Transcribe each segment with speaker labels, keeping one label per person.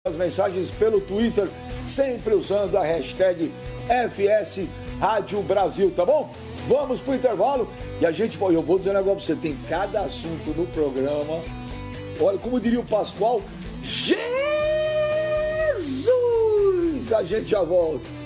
Speaker 1: as mensagens pelo Twitter, sempre usando a hashtag FS Rádio Brasil, tá bom? Vamos pro intervalo e eu vou dizer um negócio pra você, tem cada assunto no programa. Olha, como diria o Pascoal, Jesus! A gente já volta.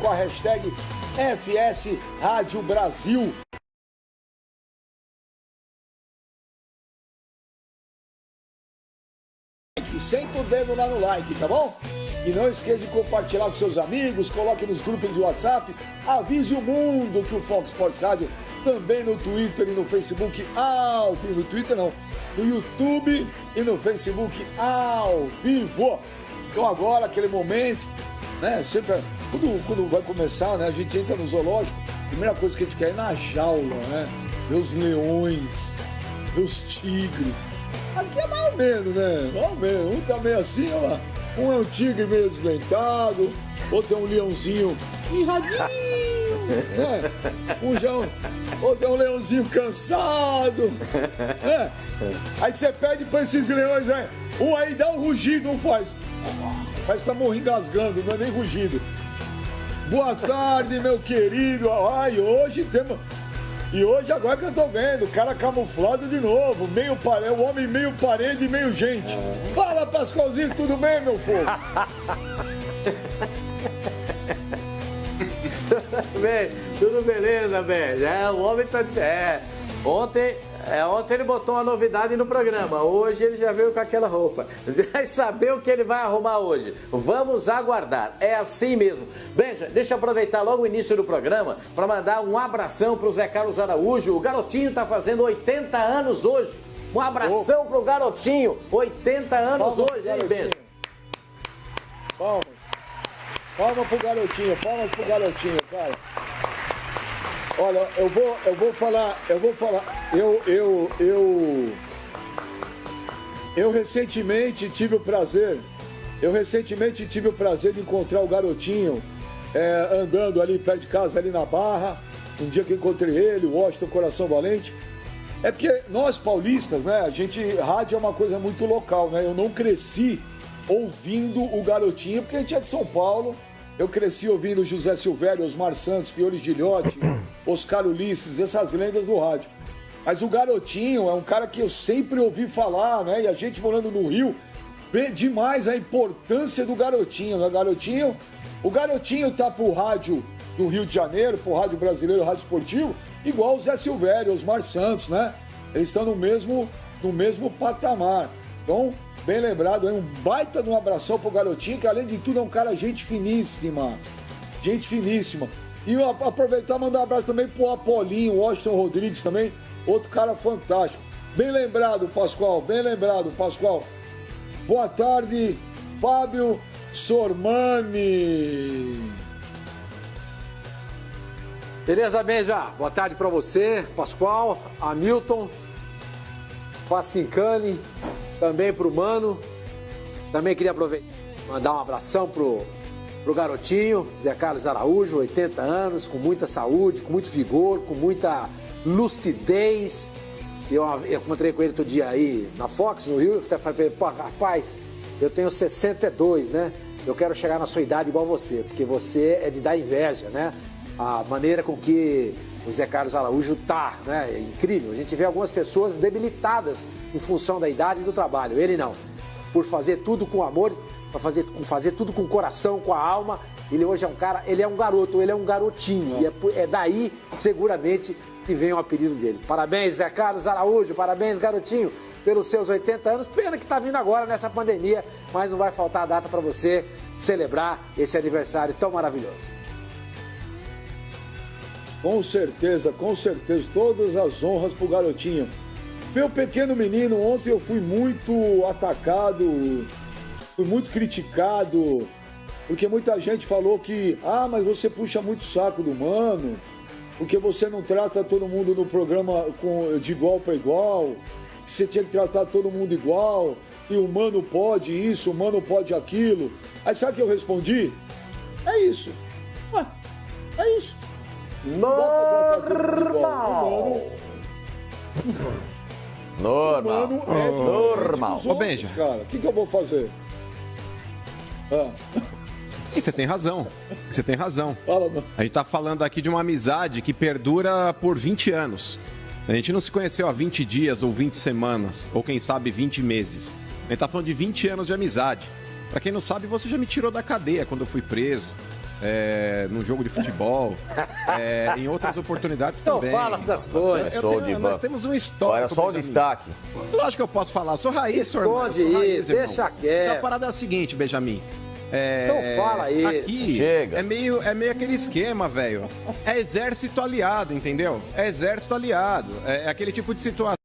Speaker 1: Com a hashtag FS Rádio Brasil. Senta o dedo lá no like, tá bom? E não esqueça de compartilhar com seus amigos, coloque nos grupos de WhatsApp, avise o mundo que o Fox Sports Rádio também no Twitter e no Facebook ao vivo. No Twitter não, no YouTube e no Facebook ao vivo. Então agora, aquele momento, né, sempre... Quando vai começar, né, a gente entra no zoológico, a primeira coisa que a gente quer é ir na jaula, né? Ver os leões, ver os tigres. Aqui é mais ou menos, né? Mais ou menos. Um tá meio assim, ó. Um é um tigre meio desdentado, outro é um leãozinho mirradinho, né? Outro é um leãozinho cansado, né? Aí você pede pra esses leões, né? Um aí dá um rugido, um faz. Parece que tá morrendo engasgando, não é nem rugido. Boa tarde, meu querido. Ai, hoje temos... E hoje, agora que eu tô vendo, o cara camuflado de novo. O homem meio parede e meio gente. Fala, Pascoalzinho, tudo bem, meu fogo?
Speaker 2: Bem, tudo beleza, bem. O homem tá... Ontem ele botou uma novidade no programa. Hoje ele já veio com aquela roupa. Vai saber o que ele vai arrumar hoje. Vamos aguardar. É assim mesmo. Benja, deixa eu aproveitar logo o início do programa para mandar um abração pro Zé Carlos Araújo. O garotinho tá fazendo 80 anos hoje. Um abração pro garotinho. 80 anos palmas hoje, hein, Benja?
Speaker 1: Palmas. Palmas pro garotinho, cara. Olha, eu vou falar, eu recentemente tive o prazer de encontrar o garotinho andando ali perto de casa, ali na Barra, um dia que eu encontrei ele, o Washington Coração Valente. É porque nós paulistas, né, rádio é uma coisa muito local, né, eu não cresci ouvindo o garotinho, porque a gente é de São Paulo. Eu cresci ouvindo José Silvério, Osmar Santos, Fiore Gilhote, Oscar Ulisses, essas lendas do rádio. Mas o garotinho é um cara que eu sempre ouvi falar, né? E a gente morando no Rio, vê demais a importância do garotinho, né? O garotinho tá pro rádio do Rio de Janeiro, pro rádio brasileiro, rádio esportivo, igual o Zé Silvério, Osmar Santos, né? Eles estão no mesmo patamar. Então, Bem lembrado, um baita de um abração pro garotinho, que além de tudo é um cara gente finíssima. Gente finíssima. E eu aproveitar e mandar um abraço também pro Apolinho, Washington Rodrigues também, outro cara fantástico. Bem lembrado, Pascoal, bem lembrado, Pascoal. Boa tarde, Fábio Sormani.
Speaker 3: Beleza, Benja? Boa tarde para você, Pascoal, Hamilton, Facincani, também pro Mano. Também queria aproveitar e mandar um abração pro garotinho, Zé Carlos Araújo, 80 anos, com muita saúde, com muito vigor, com muita lucidez. Eu encontrei com ele outro dia aí na Fox, no Rio, eu até falei pra ele, pô, rapaz, eu tenho 62, né? Eu quero chegar na sua idade igual você, porque você é de dar inveja, né? A maneira com que o Zé Carlos Araújo tá, né? É incrível. A gente vê algumas pessoas debilitadas em função da idade e do trabalho. Ele não. Por fazer tudo com amor, para fazer tudo com o coração, com a alma. Ele hoje é um cara, ele é um garoto, ele é um garotinho. E é daí, seguramente, que vem o apelido dele. Parabéns, Zé Carlos Araújo, parabéns, garotinho, pelos seus 80 anos. Pena que tá vindo agora nessa pandemia, mas não vai faltar a data para você celebrar esse aniversário tão maravilhoso.
Speaker 1: Com certeza, todas as honras pro garotinho. Meu pequeno menino, ontem eu fui muito atacado, fui muito criticado, porque muita gente falou que, mas você puxa muito o saco do Mano, porque você não trata todo mundo no programa de igual para igual, que você tinha que tratar todo mundo igual, e o Mano pode isso, o Mano pode aquilo. Aí sabe o que eu respondi? É isso. É isso.
Speaker 4: Normal.
Speaker 1: Normal.
Speaker 5: Ô, Benja.
Speaker 1: Cara, o que eu vou fazer?
Speaker 5: Você tem razão. Você tem razão.
Speaker 1: Fala, mano.
Speaker 5: A gente tá falando aqui de uma amizade que perdura por 20 anos. A gente não se conheceu há 20 dias ou 20 semanas, ou quem sabe 20 meses. A gente tá falando de 20 anos de amizade. Pra quem não sabe, você já me tirou da cadeia quando eu fui preso. Num jogo de futebol, em outras oportunidades também.
Speaker 3: Não fala essas coisas.
Speaker 5: Nós temos um histórico.
Speaker 4: Olha só o destaque.
Speaker 5: Lógico que eu posso falar, eu sou raiz, senhor.
Speaker 3: Esconde isso, deixa quieto.
Speaker 5: Então, a parada é a seguinte, Benjamin.
Speaker 3: Então fala isso.
Speaker 5: Aqui
Speaker 4: Chega.
Speaker 5: é meio aquele esquema, velho. É exército aliado, entendeu? É exército aliado. É aquele tipo de situação.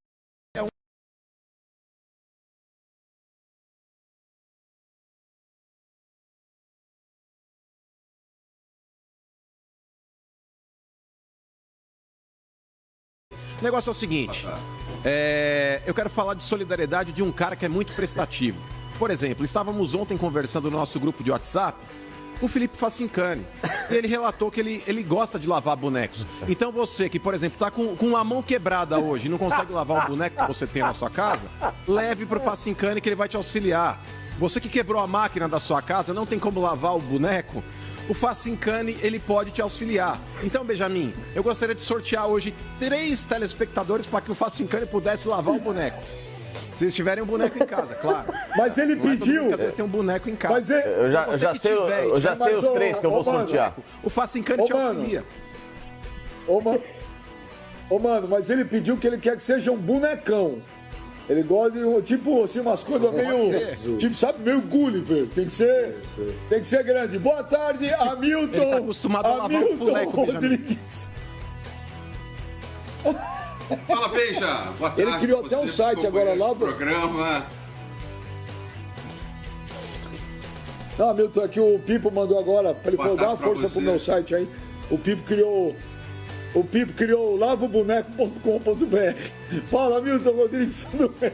Speaker 5: O negócio é o seguinte, eu quero falar de solidariedade de um cara que é muito prestativo. Por exemplo, estávamos ontem conversando no nosso grupo de WhatsApp com o Felipe Facincani. E ele relatou que ele gosta de lavar bonecos. Então você que, por exemplo, está com a mão quebrada hoje e não consegue lavar um boneco que você tem na sua casa, leve para o Facincani que ele vai te auxiliar. Você que quebrou a máquina da sua casa, não tem como lavar o boneco, o Facincani, ele pode te auxiliar. Então, Benjamin, eu gostaria de sortear hoje 3 telespectadores para que o Facincani pudesse lavar o boneco. Se eles tiverem um boneco em casa, claro.
Speaker 1: Mas ele pediu.
Speaker 5: Porque às vezes tem um boneco em casa.
Speaker 1: Mas
Speaker 4: Eu já sei os 3 que eu vou sortear.
Speaker 5: O Facincani te auxilia.
Speaker 1: Mano, mas ele pediu que ele quer que seja um bonecão. Ele gosta de, tipo, assim, umas coisas meio, tipo, sabe, meio Gulliver. Tem que ser grande. Boa tarde, Hamilton.
Speaker 5: Ele tá acostumado a lavar o boneco,
Speaker 1: Rodrigues.
Speaker 6: Fala, Benja. Boa tarde.
Speaker 1: Ele criou até um site agora lá.
Speaker 6: Programa.
Speaker 1: Não, Hamilton, aqui o Pipo mandou agora, ele falou, dá uma força pro meu site aí. O Pipo criou lavoboneco.com.br. Fala, Milton Rodrigues, tudo bem?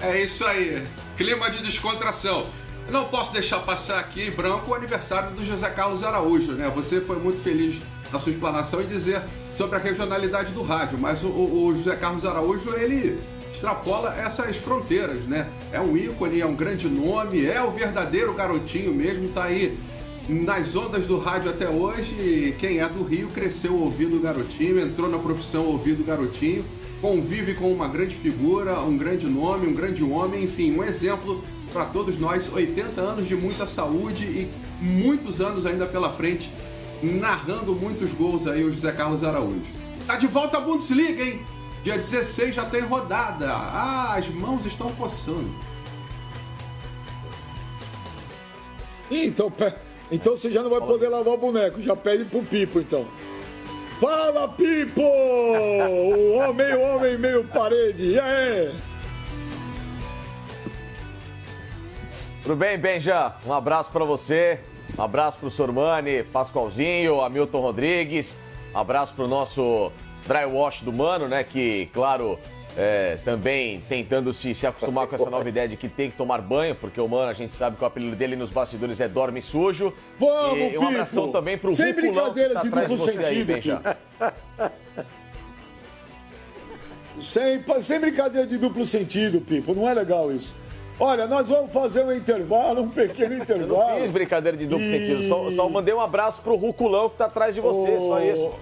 Speaker 6: É isso aí. Clima de descontração. Eu não posso deixar passar aqui em branco o aniversário do José Carlos Araújo, né? Você foi muito feliz na sua explanação e dizer sobre a regionalidade do rádio, mas o José Carlos Araújo, ele extrapola essas fronteiras, né? É um ícone, é um grande nome, é o verdadeiro garotinho mesmo, tá aí nas ondas do rádio até hoje. E quem é do Rio cresceu ouvindo o garotinho, entrou na profissão ouvindo o garotinho, convive com uma grande figura, um grande nome, um grande homem, enfim, um exemplo para todos nós. 80 anos de muita saúde e muitos anos ainda pela frente, narrando muitos gols aí o José Carlos Araújo. Tá de volta a Bundesliga, hein? Dia 16 já tem rodada. Ah, as mãos estão coçando.
Speaker 1: Então você já não vai poder lavar o boneco. Já pede pro Pipo, então. Fala, Pipo! O homem meio parede. E aí?
Speaker 4: Tudo bem, Benja? Um abraço para você. Um abraço pro Sormani, Pascoalzinho, Hamilton Rodrigues. Um abraço pro nosso dry wash do Mano, né? Que, claro, também tentando se acostumar com essa nova ideia de que tem que tomar banho, porque o Mano, a gente sabe que o apelido dele nos bastidores é Dorme Sujo.
Speaker 1: Vamos,
Speaker 4: e um abração também pro
Speaker 1: sem
Speaker 4: Ruculão,
Speaker 1: brincadeira
Speaker 4: tá
Speaker 1: de duplo sentido, sem brincadeira de duplo sentido, Pipo. Não é legal isso. Olha, nós vamos fazer um intervalo, um pequeno intervalo.
Speaker 4: Eu não fiz brincadeira de duplo sentido, só mandei um abraço pro Ruculão que tá atrás de você, só isso.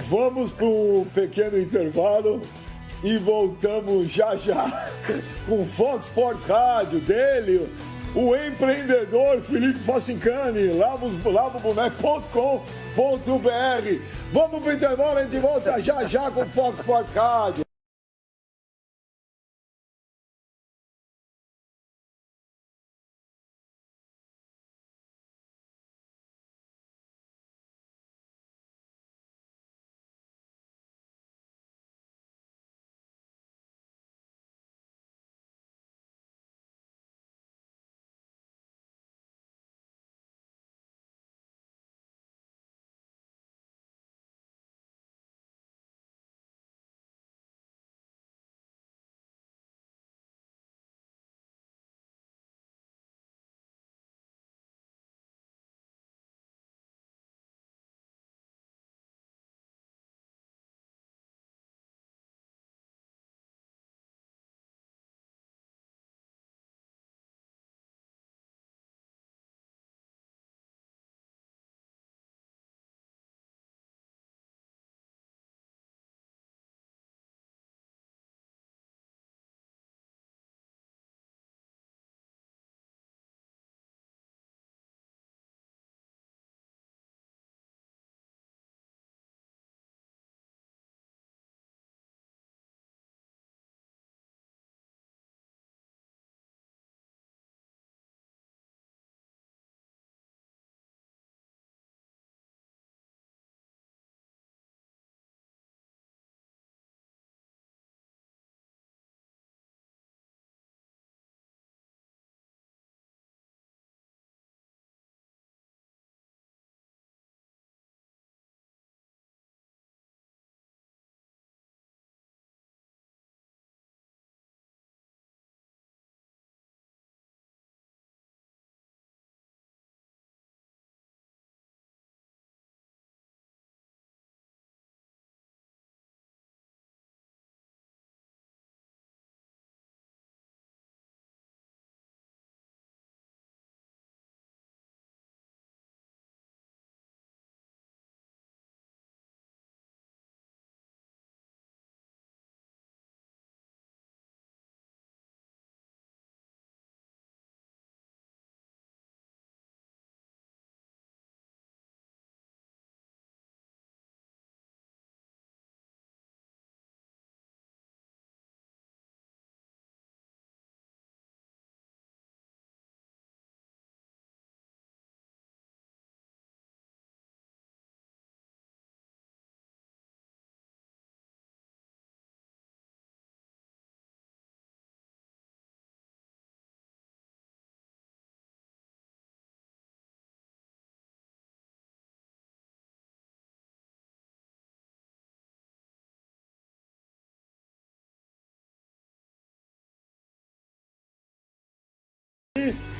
Speaker 1: Vamos para um pequeno intervalo e voltamos já com o Fox Sports Rádio dele, o empreendedor Felipe Facincani, lavoboneco.com.br. Vamos para o intervalo, a gente volta já com o Fox Sports Rádio.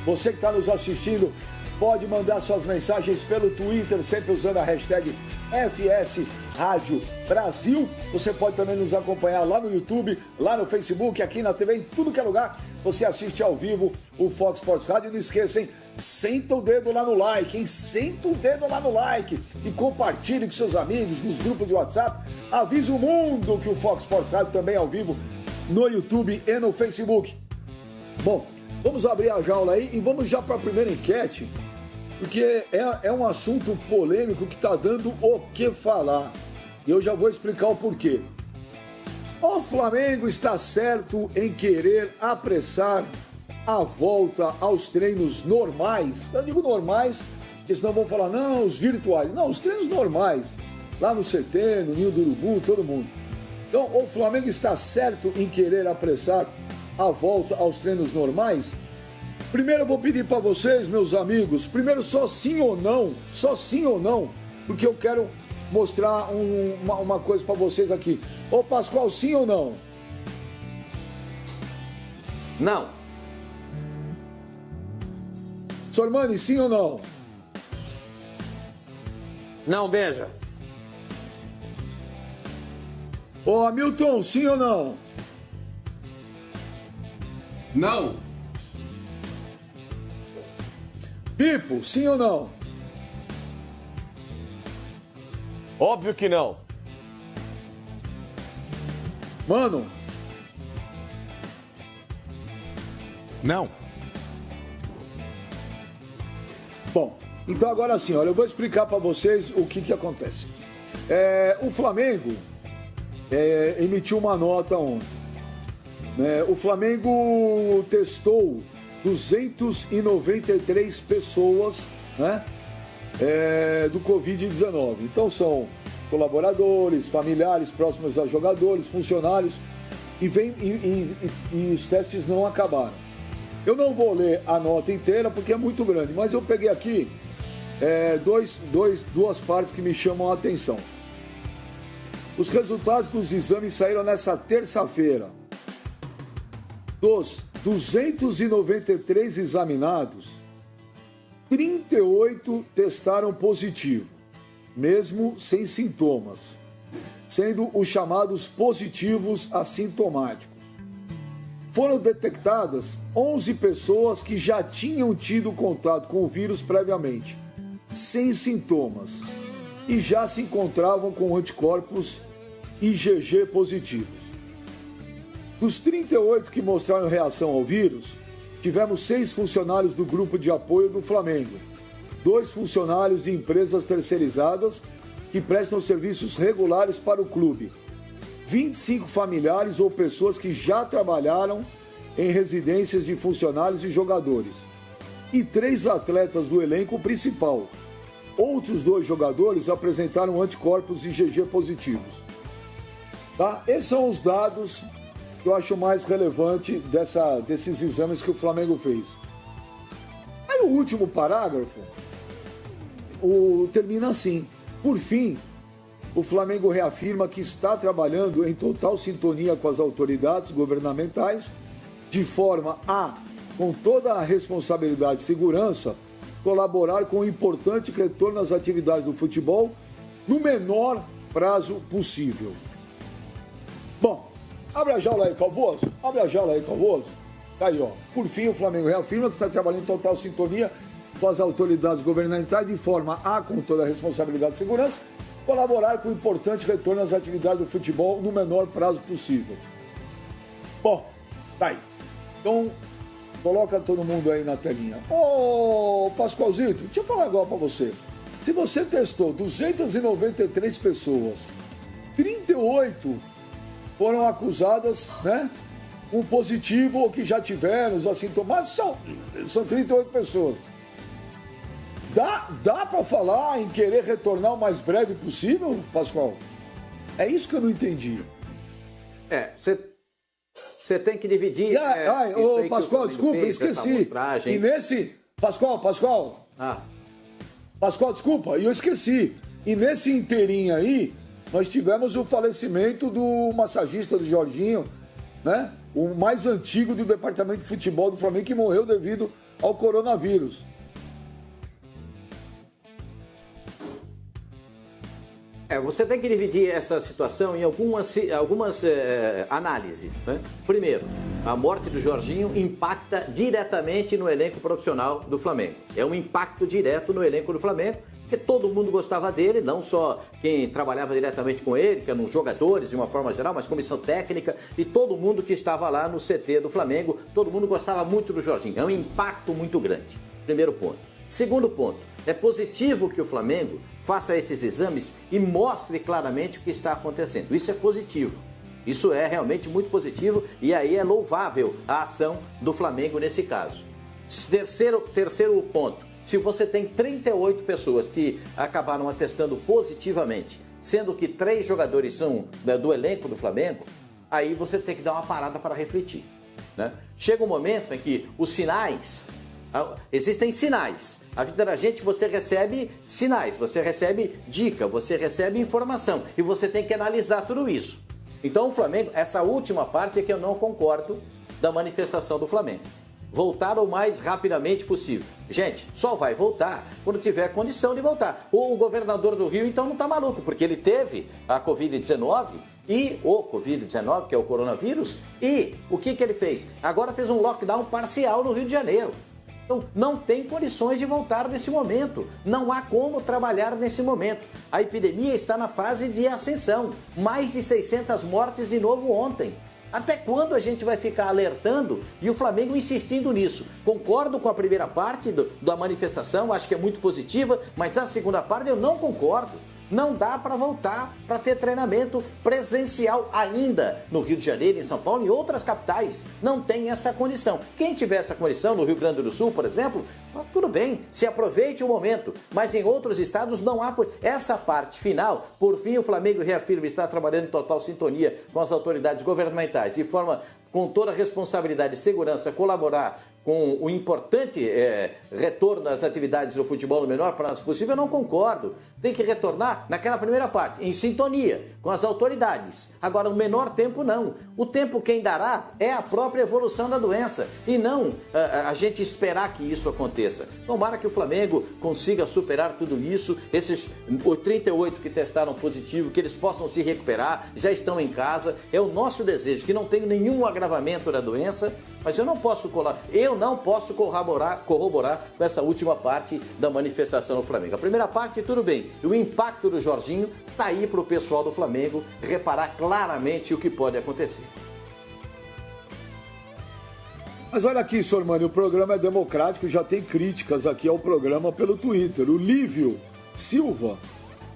Speaker 1: Você que está nos assistindo, pode mandar suas mensagens pelo Twitter, sempre usando a hashtag FS Rádio Brasil. Você pode também nos acompanhar lá no YouTube, lá no Facebook, aqui na TV, em tudo que é lugar. Você assiste ao vivo o Fox Sports Rádio. Não esqueça, hein? Senta o dedo lá no like, hein? Senta o dedo lá no like e compartilhe com seus amigos nos grupos de WhatsApp. Avise o mundo que o Fox Sports Rádio também é ao vivo no YouTube e no Facebook. Bom, vamos abrir a jaula aí e vamos já para a primeira enquete, porque é um assunto polêmico que está dando o que falar. E eu já vou explicar o porquê. O Flamengo está certo em querer apressar a volta aos treinos normais. Eu digo normais, porque senão vão falar, não, os virtuais. Não, os treinos normais. Lá no CT, no Ninho do Urubu, todo mundo. Então, o Flamengo está certo em querer apressar a volta aos treinos normais? Primeiro eu vou pedir para vocês, meus amigos, primeiro só sim ou não, porque eu quero mostrar uma coisa para vocês aqui. Ô Pascoal, sim ou não?
Speaker 2: Não.
Speaker 1: Sormani, sim ou não?
Speaker 3: Não, Benja.
Speaker 1: Ô Hamilton, sim ou não?
Speaker 6: Não.
Speaker 1: Pipo, sim ou não?
Speaker 4: Óbvio que não.
Speaker 1: Mano?
Speaker 5: Não.
Speaker 1: Bom, então agora sim, olha, eu vou explicar para vocês o que acontece. O Flamengo emitiu uma nota ontem. O Flamengo testou 293 pessoas, né, do Covid-19. Então são colaboradores, familiares próximos a jogadores, funcionários, e os testes não acabaram. Eu não vou ler a nota inteira porque é muito grande, mas eu peguei aqui duas partes que me chamam a atenção. Os resultados dos exames saíram nessa terça-feira. Dos 293 examinados, 38 testaram positivo, mesmo sem sintomas, sendo os chamados positivos assintomáticos. Foram detectadas 11 pessoas que já tinham tido contato com o vírus previamente, sem sintomas, e já se encontravam com anticorpos IgG positivos. Dos 38 que mostraram reação ao vírus, tivemos 6 funcionários do grupo de apoio do Flamengo, 2 funcionários de empresas terceirizadas que prestam serviços regulares para o clube, 25 familiares ou pessoas que já trabalharam em residências de funcionários e jogadores, e 3 atletas do elenco principal. Outros 2 jogadores apresentaram anticorpos IgG positivos. Tá? Esses são os dados que eu acho mais relevante desses exames que o Flamengo fez. Aí o último parágrafo termina assim. Por fim, o Flamengo reafirma que está trabalhando em total sintonia com as autoridades governamentais, de forma a, com toda a responsabilidade e segurança, colaborar com o importante retorno às atividades do futebol no menor prazo possível. Bom, abre a jaula aí, Calvoso. Abre a jaula aí, Calvoso. Aí, ó. Por fim, o Flamengo reafirma que está trabalhando em total sintonia com as autoridades governamentais de forma a, com toda a responsabilidade e segurança, colaborar com o importante retorno às atividades do futebol no menor prazo possível. Bom, tá aí. Então, coloca todo mundo aí na telinha. Ô, Pascoalzito, deixa eu falar agora pra você. Se você testou 293 pessoas, 38 foram acusadas, né, com positivo ou que já tiveram os assintomáticos, são 38 pessoas. Dá para falar em querer retornar o mais breve possível, Pascoal? É isso que eu não entendi.
Speaker 2: Você tem que dividir...
Speaker 1: Ô, Pascoal, desculpa, esqueci. E nesse... Pascoal. Pascoal, desculpa, e eu esqueci. E nesse inteirinho aí, nós tivemos o falecimento do massagista do Jorginho, né? O mais antigo do departamento de futebol do Flamengo, que morreu devido ao coronavírus.
Speaker 2: Você tem que dividir essa situação em algumas análises, né? Primeiro, a morte do Jorginho impacta diretamente no elenco profissional do Flamengo. É um impacto direto no elenco do Flamengo, porque todo mundo gostava dele, não só quem trabalhava diretamente com ele, que eram os jogadores de uma forma geral, mas comissão técnica e todo mundo que estava lá no CT do Flamengo, todo mundo gostava muito do Jorginho. É um impacto muito grande. Primeiro ponto. Segundo ponto, é positivo que o Flamengo faça esses exames e mostre claramente o que está acontecendo. Isso é positivo. Isso é realmente muito positivo e aí é louvável a ação do Flamengo nesse caso. Terceiro ponto, se você tem 38 pessoas que acabaram atestando positivamente, sendo que 3 jogadores são do elenco do Flamengo, aí você tem que dar uma parada para refletir, né? Chega um momento em que os sinais, existem sinais. A vida da gente, você recebe sinais, você recebe dica, você recebe informação e você tem que analisar tudo isso. Então o Flamengo, essa última parte é que eu não concordo da manifestação do Flamengo. Voltar o mais rapidamente possível. Gente, só vai voltar quando tiver condição de voltar. O governador do Rio, então, não está maluco, porque ele teve a Covid-19 e o Covid-19, que é o coronavírus, e o que ele fez? Agora fez um lockdown parcial no Rio de Janeiro. Então, não tem condições de voltar nesse momento. Não há como trabalhar nesse momento. A epidemia está na fase de ascensão. Mais de 600 mortes de novo ontem. Até quando a gente vai ficar alertando e o Flamengo insistindo nisso? Concordo com a primeira parte da manifestação, acho que é muito positiva, mas a segunda parte eu não concordo. Não dá para voltar para ter treinamento presencial ainda no Rio de Janeiro, em São Paulo e outras capitais. Não tem essa condição. Quem tiver essa condição, no Rio Grande do Sul, por exemplo, tudo bem, se aproveite o momento. Mas em outros estados não há. Essa parte final, por fim, o Flamengo reafirma estar trabalhando em total sintonia com as autoridades governamentais, de forma com toda a responsabilidade e segurança, colaborar com o importante retorno às atividades do futebol no menor prazo possível, eu não concordo. Tem que retornar naquela primeira parte, em sintonia com as autoridades. Agora, o menor tempo não. O tempo quem dará é a própria evolução da doença e não a gente esperar que isso aconteça. Tomara que o Flamengo consiga superar tudo isso, esses 38 que testaram positivo, que eles possam se recuperar, já estão em casa. É o nosso desejo, que não tenha nenhum agravamento da doença, mas eu não posso corroborar com essa última parte da manifestação do Flamengo. A primeira parte, tudo bem. O impacto do Jorginho está aí para o pessoal do Flamengo reparar claramente o que pode acontecer.
Speaker 1: Mas olha aqui, Sormani, o programa é democrático, já tem críticas aqui ao programa pelo Twitter. O Lívio Silva,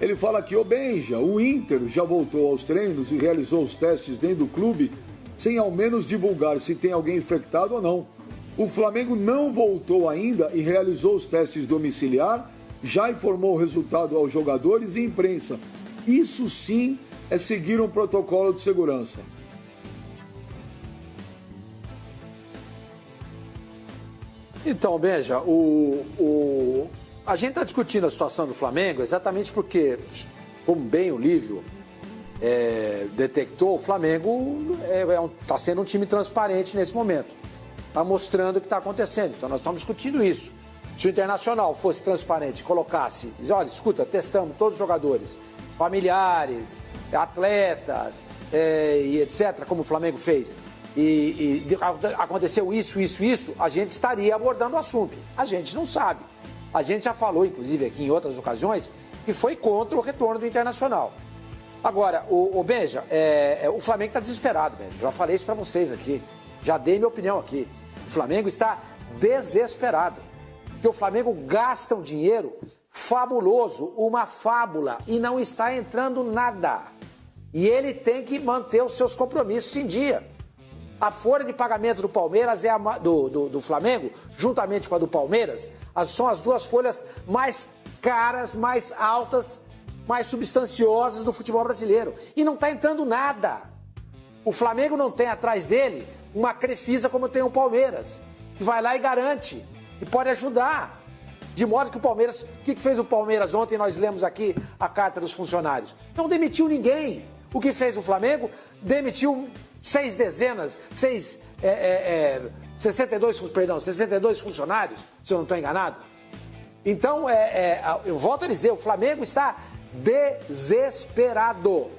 Speaker 1: ele fala aqui, ô Benja, o Inter já voltou aos treinos e realizou os testes dentro do clube sem ao menos divulgar se tem alguém infectado ou não. O Flamengo não voltou ainda e realizou os testes domiciliar, já informou o resultado aos jogadores e imprensa. Isso sim é seguir um protocolo de segurança.
Speaker 3: Então, Benja, a gente está discutindo a situação do Flamengo exatamente porque, como bem o Lívio detectou, o Flamengo está sendo um time transparente nesse momento. Está mostrando o que está acontecendo. Então nós estamos discutindo isso. Se o Internacional fosse transparente, colocasse, dizer, olha, escuta, testamos todos os jogadores, familiares, atletas, e etc., como o Flamengo fez, e aconteceu isso, a gente estaria abordando o assunto. A gente não sabe. A gente já falou, inclusive aqui em outras ocasiões, que foi contra o retorno do Internacional. Agora, o Benja, o Flamengo está desesperado, Benja. Já falei isso para vocês aqui. Já dei minha opinião aqui. O Flamengo está desesperado. Porque o Flamengo gasta um dinheiro fabuloso, uma fábula, e não está entrando nada. E ele tem que manter os seus compromissos em dia. A folha de pagamento do Palmeiras do Flamengo, juntamente com a do Palmeiras, são as duas folhas mais caras, mais altas, mais substanciosas do futebol brasileiro. E não está entrando nada. O Flamengo não tem atrás dele uma Crefisa como tem o Palmeiras, que vai lá e garante, e pode ajudar. De modo que o Palmeiras... O que fez o Palmeiras ontem? Nós lemos aqui a carta dos funcionários. Não demitiu ninguém. O que fez o Flamengo? Demitiu 62 funcionários, se eu não estou enganado. Então, eu volto a dizer, o Flamengo está desesperado.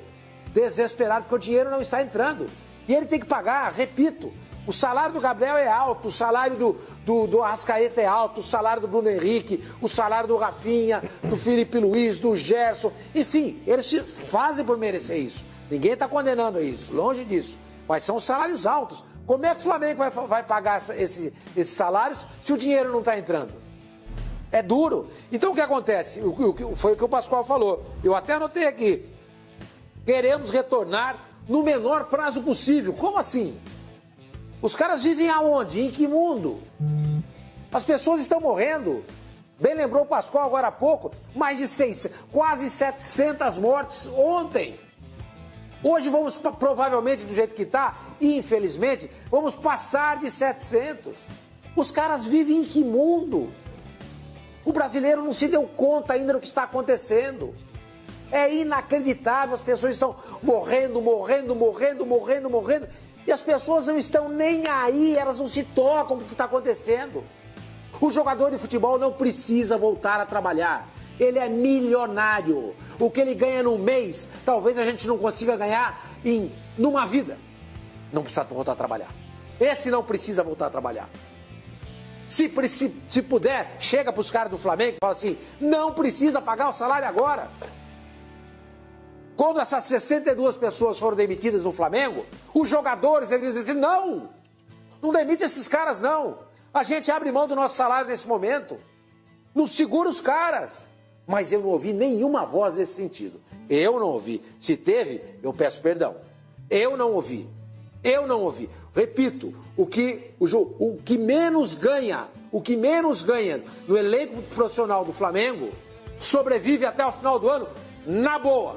Speaker 3: Desesperado, porque o dinheiro não está entrando. E ele tem que pagar, repito, o salário do Gabriel é alto, o salário do Arrascaeta é alto, o salário do Bruno Henrique, o salário do Rafinha, do Felipe Luiz, do Gerson. Enfim, eles fazem por merecer isso. Ninguém está condenando isso, longe disso. Mas são salários altos. Como é que o Flamengo vai pagar esses salários se o dinheiro não está entrando? É duro. Então o que acontece? Foi o que o Pascoal falou. Eu até anotei aqui. Queremos retornar no menor prazo possível. Como assim? Os caras vivem aonde? Em que mundo? As pessoas estão morrendo. Bem lembrou o Pascoal agora há pouco, mais de 600, quase 700 mortes ontem. Hoje vamos, provavelmente, do jeito que está, infelizmente, vamos passar de 700. Os caras vivem em que mundo? O brasileiro não se deu conta ainda do que está acontecendo. É inacreditável, as pessoas estão morrendo. E as pessoas não estão nem aí, elas não se tocam com o que está acontecendo. O jogador de futebol não precisa voltar a trabalhar. Ele é milionário. O que ele ganha num mês, talvez a gente não consiga ganhar numa vida. Não precisa voltar a trabalhar. Esse não precisa voltar a trabalhar. Se puder, chega para os caras do Flamengo e fala assim, não precisa pagar o salário agora. Quando essas 62 pessoas foram demitidas no Flamengo, os jogadores, eles dizem assim, não demite esses caras não. A gente abre mão do nosso salário nesse momento. Não segura os caras. Mas eu não ouvi nenhuma voz nesse sentido. Eu não ouvi. Se teve, eu peço perdão. Eu não ouvi. Repito, o que menos ganha no elenco profissional do Flamengo sobrevive até o final do ano, na boa.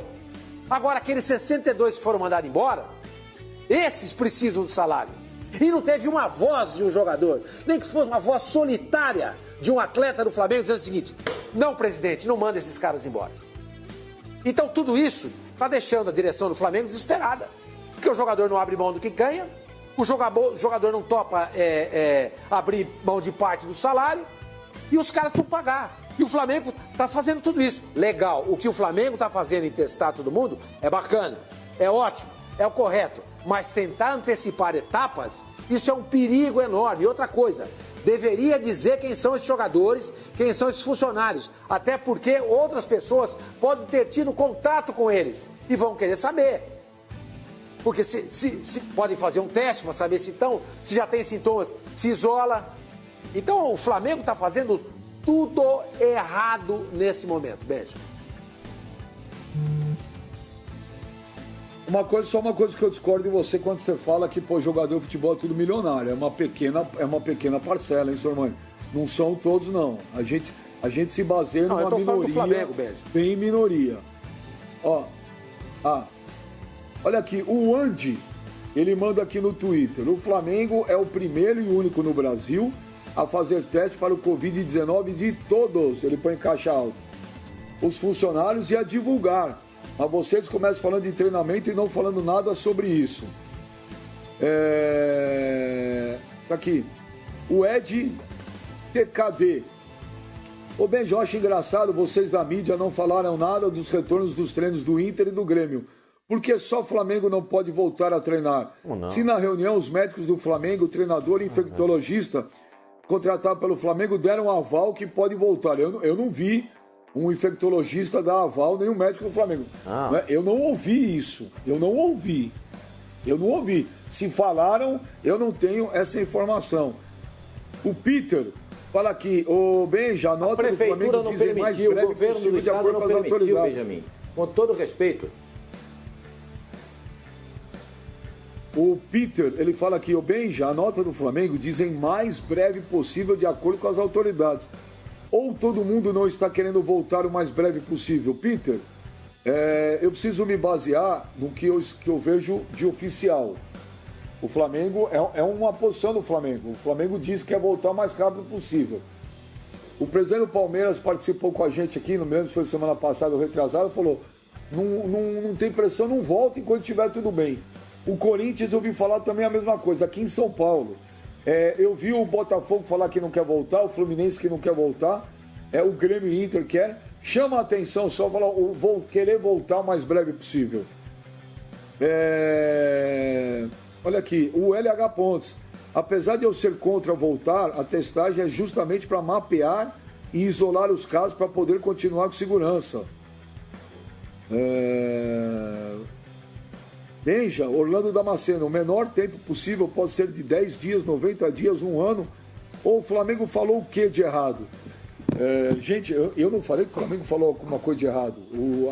Speaker 3: Agora, aqueles 62 que foram mandados embora, esses precisam do salário. E não teve uma voz de um jogador, nem que fosse uma voz solitária de um atleta do Flamengo dizendo o seguinte, não, presidente, não manda esses caras embora. Então tudo isso está deixando a direção do Flamengo desesperada. Porque o jogador não abre mão do que ganha, o jogador não topa abrir mão de parte do salário e os caras vão pagar. E o Flamengo está fazendo tudo isso. Legal, o que o Flamengo está fazendo em testar todo mundo é bacana, é ótimo, é o correto. Mas tentar antecipar etapas, isso é um perigo enorme. E outra coisa, deveria dizer quem são esses jogadores, quem são esses funcionários. Até porque outras pessoas podem ter tido contato com eles e vão querer saber. Porque se podem fazer um teste para saber se já tem sintomas, se isola. Então o Flamengo está fazendo tudo errado nesse momento. Beijo.
Speaker 1: Só uma coisa que eu discordo de você quando você fala que, jogador de futebol é tudo milionário. É uma pequena parcela, hein, Sormani? Não são todos, não. A gente se baseia numa minoria,
Speaker 3: Flamengo,
Speaker 1: bem minoria. Olha aqui, o Andy, ele manda aqui no Twitter. O Flamengo é o primeiro e único no Brasil a fazer teste para o Covid-19 de todos. Ele põe em caixa alta. Os funcionários e a divulgar. Mas vocês começam falando de treinamento e não falando nada sobre isso. Tá aqui. O Ed TKD. Ô Benjo, eu acho engraçado vocês da mídia não falaram nada dos retornos dos treinos do Inter e do Grêmio. Por que só o Flamengo não pode voltar a treinar? Se na reunião os médicos do Flamengo, o treinador e infectologista contratado pelo Flamengo deram aval que pode voltar. Eu não vi um infectologista dar aval, nem um médico do Flamengo. Eu não ouvi isso. Eu não ouvi. Se falaram, eu não tenho essa informação. O Peter fala aqui, Benja, a nota do Flamengo dizem mais breve
Speaker 2: o governo
Speaker 1: possível
Speaker 2: do
Speaker 1: de acordo
Speaker 2: Estado
Speaker 1: com as
Speaker 2: não permitiu,
Speaker 1: autoridades.
Speaker 2: Benjamin. Com todo respeito.
Speaker 1: O Peter, ele fala aqui, Benja, a nota do Flamengo dizem mais breve possível de acordo com as autoridades. Ou todo mundo não está querendo voltar o mais breve possível? Peter, eu preciso me basear no que eu vejo de oficial. O Flamengo é uma posição do Flamengo. O Flamengo diz que quer voltar o mais rápido possível. O presidente do Palmeiras participou com a gente aqui, não me lembro se foi semana passada ou retrasada, falou, não tem pressão, não volta enquanto estiver tudo bem. O Corinthians, eu ouvi falar também a mesma coisa, aqui em São Paulo. Eu vi o Botafogo falar que não quer voltar, o Fluminense que não quer voltar, o Grêmio e Inter quer. Chama a atenção só falar, vou querer voltar o mais breve possível. Olha aqui, o LH Pontes. Apesar de eu ser contra voltar, a testagem é justamente para mapear e isolar os casos para poder continuar com segurança. Benja, Orlando Damasceno, o menor tempo possível pode ser de 10 dias, 90 dias, 1 ano. Ou o Flamengo falou o que de errado? Gente, eu não falei que o Flamengo falou alguma coisa de errado.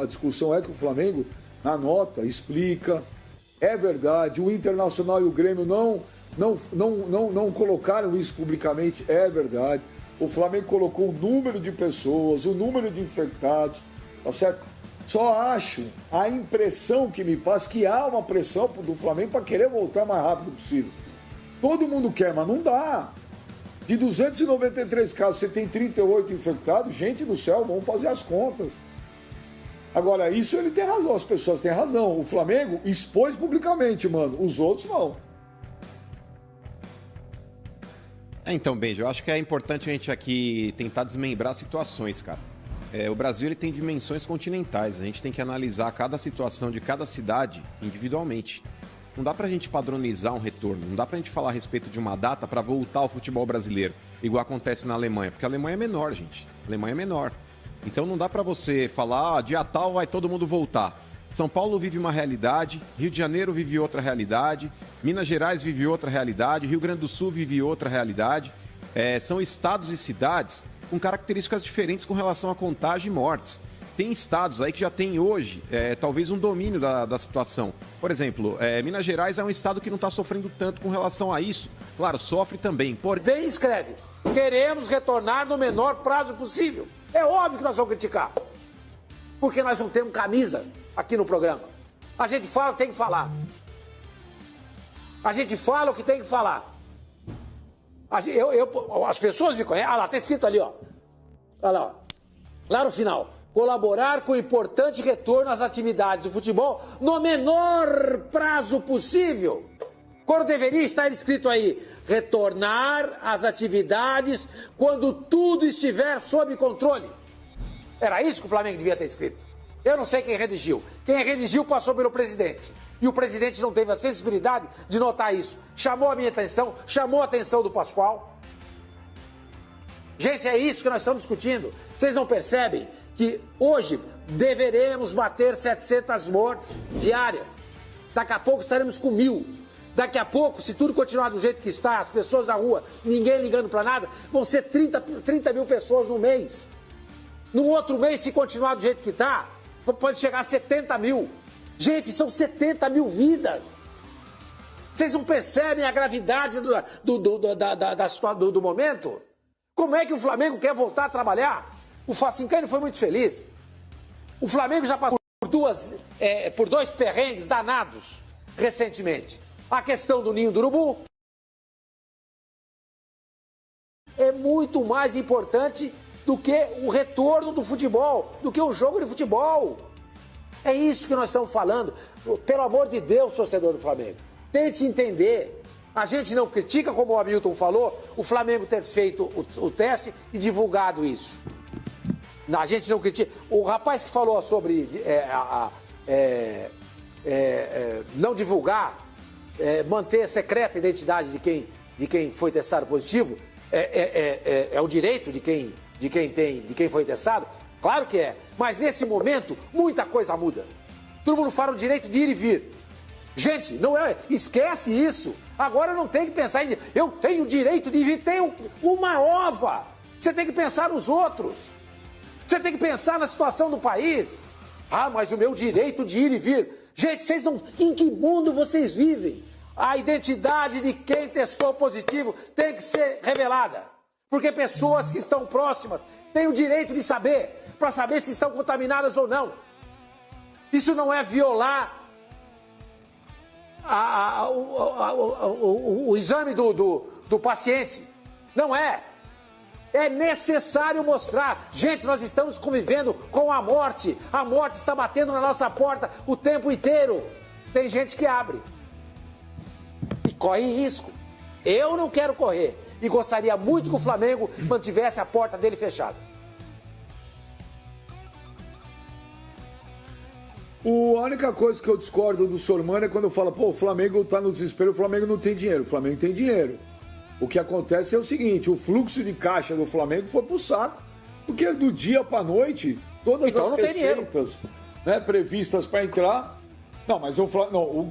Speaker 1: A discussão é que o Flamengo, na nota, explica. É verdade, o Internacional e o Grêmio não colocaram isso publicamente, é verdade. O Flamengo colocou o número de pessoas, o número de infectados, tá certo? Só acho, a impressão que me passa, que há uma pressão do Flamengo para querer voltar o mais rápido possível. Todo mundo quer, mas não dá. De 293 casos, você tem 38 infectados, gente do céu, vamos fazer as contas. Agora, isso ele tem razão, as pessoas têm razão. O Flamengo expôs publicamente, mano, os outros não.
Speaker 5: Então, Benji, eu acho que é importante a gente aqui tentar desmembrar situações, cara. O Brasil ele tem dimensões continentais, a gente tem que analisar cada situação de cada cidade individualmente. Não dá pra gente padronizar um retorno, não dá pra gente falar a respeito de uma data pra voltar ao futebol brasileiro, igual acontece na Alemanha, porque a Alemanha é menor, gente. A Alemanha é menor. Então não dá pra você falar, dia tal vai todo mundo voltar. São Paulo vive uma realidade, Rio de Janeiro vive outra realidade, Minas Gerais vive outra realidade, Rio Grande do Sul vive outra realidade. São estados e cidades com características diferentes com relação a contágio e mortes. Tem estados aí que já tem hoje, talvez um domínio da situação. Por exemplo, Minas Gerais é um estado que não está sofrendo tanto com relação a isso. Claro, sofre também.
Speaker 3: Vem e escreve, queremos retornar no menor prazo possível. É óbvio que nós vamos criticar, porque nós não temos camisa aqui no programa. A gente fala o que tem que falar. A gente fala o que tem que falar. As pessoas me conhecem. Ah lá, tá escrito ali, ó. Olha lá, ó. Lá no final. Colaborar com o importante retorno às atividades do futebol no menor prazo possível. Quando deveria estar escrito aí, retornar às atividades quando tudo estiver sob controle. Era isso que o Flamengo devia ter escrito. Eu não sei quem redigiu. Quem redigiu passou pelo presidente. E o presidente não teve a sensibilidade de notar isso. Chamou a minha atenção, chamou a atenção do Pascoal. Gente, é isso que nós estamos discutindo. Vocês não percebem que hoje deveremos bater 700 mortes diárias. Daqui a pouco estaremos com 1.000. Daqui a pouco, se tudo continuar do jeito que está, as pessoas na rua, ninguém ligando para nada, vão ser 30 mil pessoas no mês. No outro mês, se continuar do jeito que está, pode chegar a 70 mil. Gente, são 70 mil vidas. Vocês não percebem a gravidade do momento? Como é que o Flamengo quer voltar a trabalhar? O Facincani foi muito feliz. O Flamengo já passou por dois perrengues danados recentemente. A questão do Ninho do Urubu é muito mais importante do que o retorno do futebol, do que o jogo de futebol. É isso que nós estamos falando. Pelo amor de Deus, torcedor do Flamengo, tente entender. A gente não critica, como o Hamilton falou, o Flamengo ter feito o teste e divulgado isso. A gente não critica. O rapaz que falou sobre não divulgar, manter secreta a identidade de quem foi testado positivo, é o direito de quem foi testado? Claro que é. Mas nesse momento, muita coisa muda. Todo mundo fala o direito de ir e vir. Gente, não esquece isso. Agora não tem que pensar em... Eu tenho o direito de ir e vir. Tem uma ova. Você tem que pensar nos outros. Você tem que pensar na situação do país. Ah, mas o meu direito de ir e vir. Gente, vocês não... Em que mundo vocês vivem? A identidade de quem testou positivo tem que ser revelada. Porque pessoas que estão próximas têm o direito de saber, para saber se estão contaminadas ou não. Isso não é violar o exame do paciente. Não é. É necessário mostrar. Gente, nós estamos convivendo com a morte. A morte está batendo na nossa porta o tempo inteiro. Tem gente que abre e corre risco. Eu não quero correr. E gostaria muito que o Flamengo mantivesse a porta dele fechada.
Speaker 1: A única coisa que eu discordo do Sormani é quando eu falo, o Flamengo está no desespero, o Flamengo não tem dinheiro. O Flamengo tem dinheiro. O que acontece é o seguinte, o fluxo de caixa do Flamengo foi pro saco, porque do dia para noite, todas as receitas previstas para entrar... Não, mas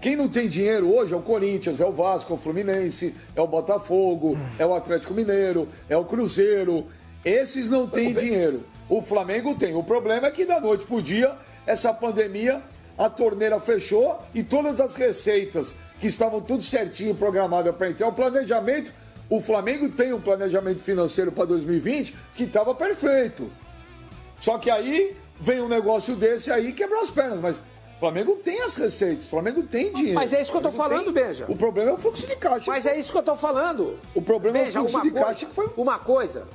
Speaker 1: quem não tem dinheiro hoje é o Corinthians, é o Vasco, é o Fluminense, é o Botafogo, é o Atlético Mineiro, é o Cruzeiro. Esses não têm dinheiro. O Flamengo tem. O problema é que da noite pro dia, essa pandemia, a torneira fechou e todas as receitas que estavam tudo certinho programadas para entrar, o planejamento, o Flamengo tem um planejamento financeiro para 2020 que estava perfeito. Só que aí vem um negócio desse aí e quebrou as pernas, mas o Flamengo tem as receitas, o Flamengo tem dinheiro.
Speaker 3: Mas é isso que eu tô falando, Benja.
Speaker 1: O problema é o fluxo de caixa.
Speaker 3: Mas é isso que eu tô falando.
Speaker 1: O problema é o fluxo de caixa que foi...
Speaker 3: Uma coisa...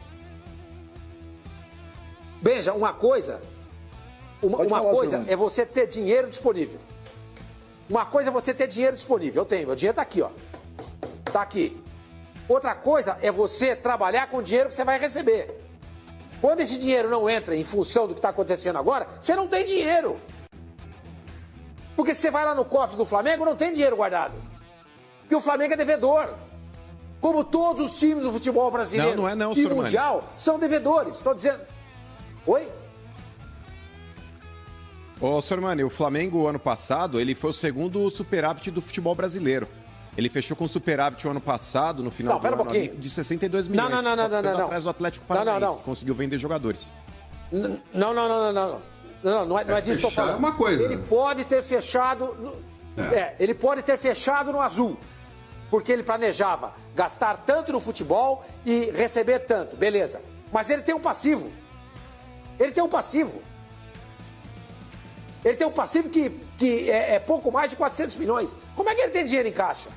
Speaker 3: Benja, uma coisa é você ter dinheiro disponível. Uma coisa é você ter dinheiro disponível. Eu tenho, meu dinheiro tá aqui, ó. Tá aqui. Outra coisa é você trabalhar com o dinheiro que você vai receber. Quando esse dinheiro não entra em função do que está acontecendo agora, você não tem dinheiro. Porque se você vai lá no cofre do Flamengo, não tem dinheiro guardado. Porque o Flamengo é devedor. Como todos os times do futebol brasileiro e mundial são devedores. Estou dizendo... Oi?
Speaker 5: Ô, Sormani, o Flamengo, ano passado, ele foi o segundo superávit do futebol brasileiro. Ele fechou com superávit o ano passado, no final do ano, de 62 milhões.
Speaker 3: Não.
Speaker 5: Atrás do Atlético Paranaense, que conseguiu vender jogadores.
Speaker 3: Não é disso que eu tô falando.
Speaker 6: É uma coisa.
Speaker 3: Ele pode ter fechado... ele pode ter fechado no azul. Porque ele planejava gastar tanto no futebol e receber tanto. Beleza. Mas ele tem um passivo. Ele tem um passivo que é pouco mais de 400 milhões. Como é que ele tem dinheiro em caixa?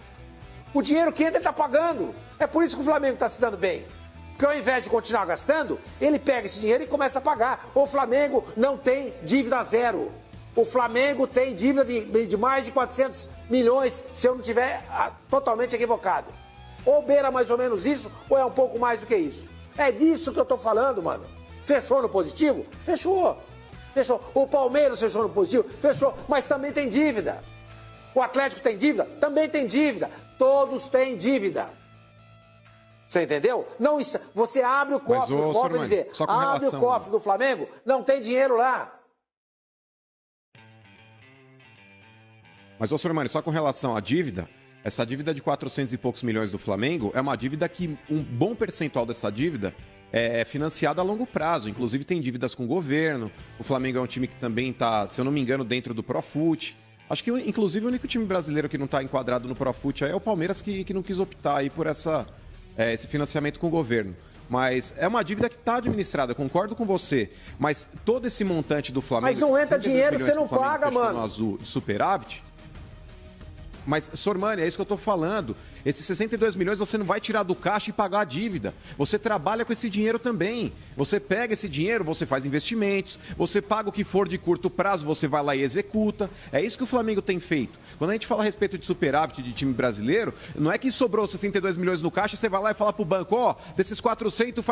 Speaker 3: O dinheiro que entra ele está pagando. É por isso que o Flamengo está se dando bem. Porque ao invés de continuar gastando, ele pega esse dinheiro e começa a pagar. O Flamengo não tem dívida zero. O Flamengo tem dívida de mais de 400 milhões, se eu não estiver totalmente equivocado. Ou beira mais ou menos isso, ou é um pouco mais do que isso. É disso que eu estou falando, mano. Fechou no positivo? Fechou. O Palmeiras fechou no positivo? Fechou. Mas também tem dívida. O Atlético tem dívida? Também tem dívida. Todos têm dívida. Você entendeu? Não, você abre o cofre, volta a dizer, abre o cofre do Flamengo, não tem dinheiro lá.
Speaker 5: Mas, ô, Sormani, só com relação à dívida, essa dívida de 400 e poucos milhões do Flamengo é uma dívida que um bom percentual dessa dívida é financiada a longo prazo. Inclusive tem dívidas com o governo. O Flamengo é um time que também está, se eu não me engano, dentro do Profut. Acho que, inclusive, o único time brasileiro que não está enquadrado no Profut é o Palmeiras, que não quis optar aí por esse financiamento com o governo. Mas é uma dívida que está administrada, concordo com você. Mas todo esse montante do Flamengo...
Speaker 3: Mas não entra dinheiro, você não paga, mano.
Speaker 5: No azul de superávit... Mas, Sormani, é isso que eu tô falando. Esses 62 milhões você não vai tirar do caixa e pagar a dívida. Você trabalha com esse dinheiro também. Você pega esse dinheiro, você faz investimentos, você paga o que for de curto prazo, você vai lá e executa. É isso que o Flamengo tem feito. Quando a gente fala a respeito de superávit de time brasileiro, não é que sobrou 62 milhões no caixa, você vai lá e fala pro banco, desses 400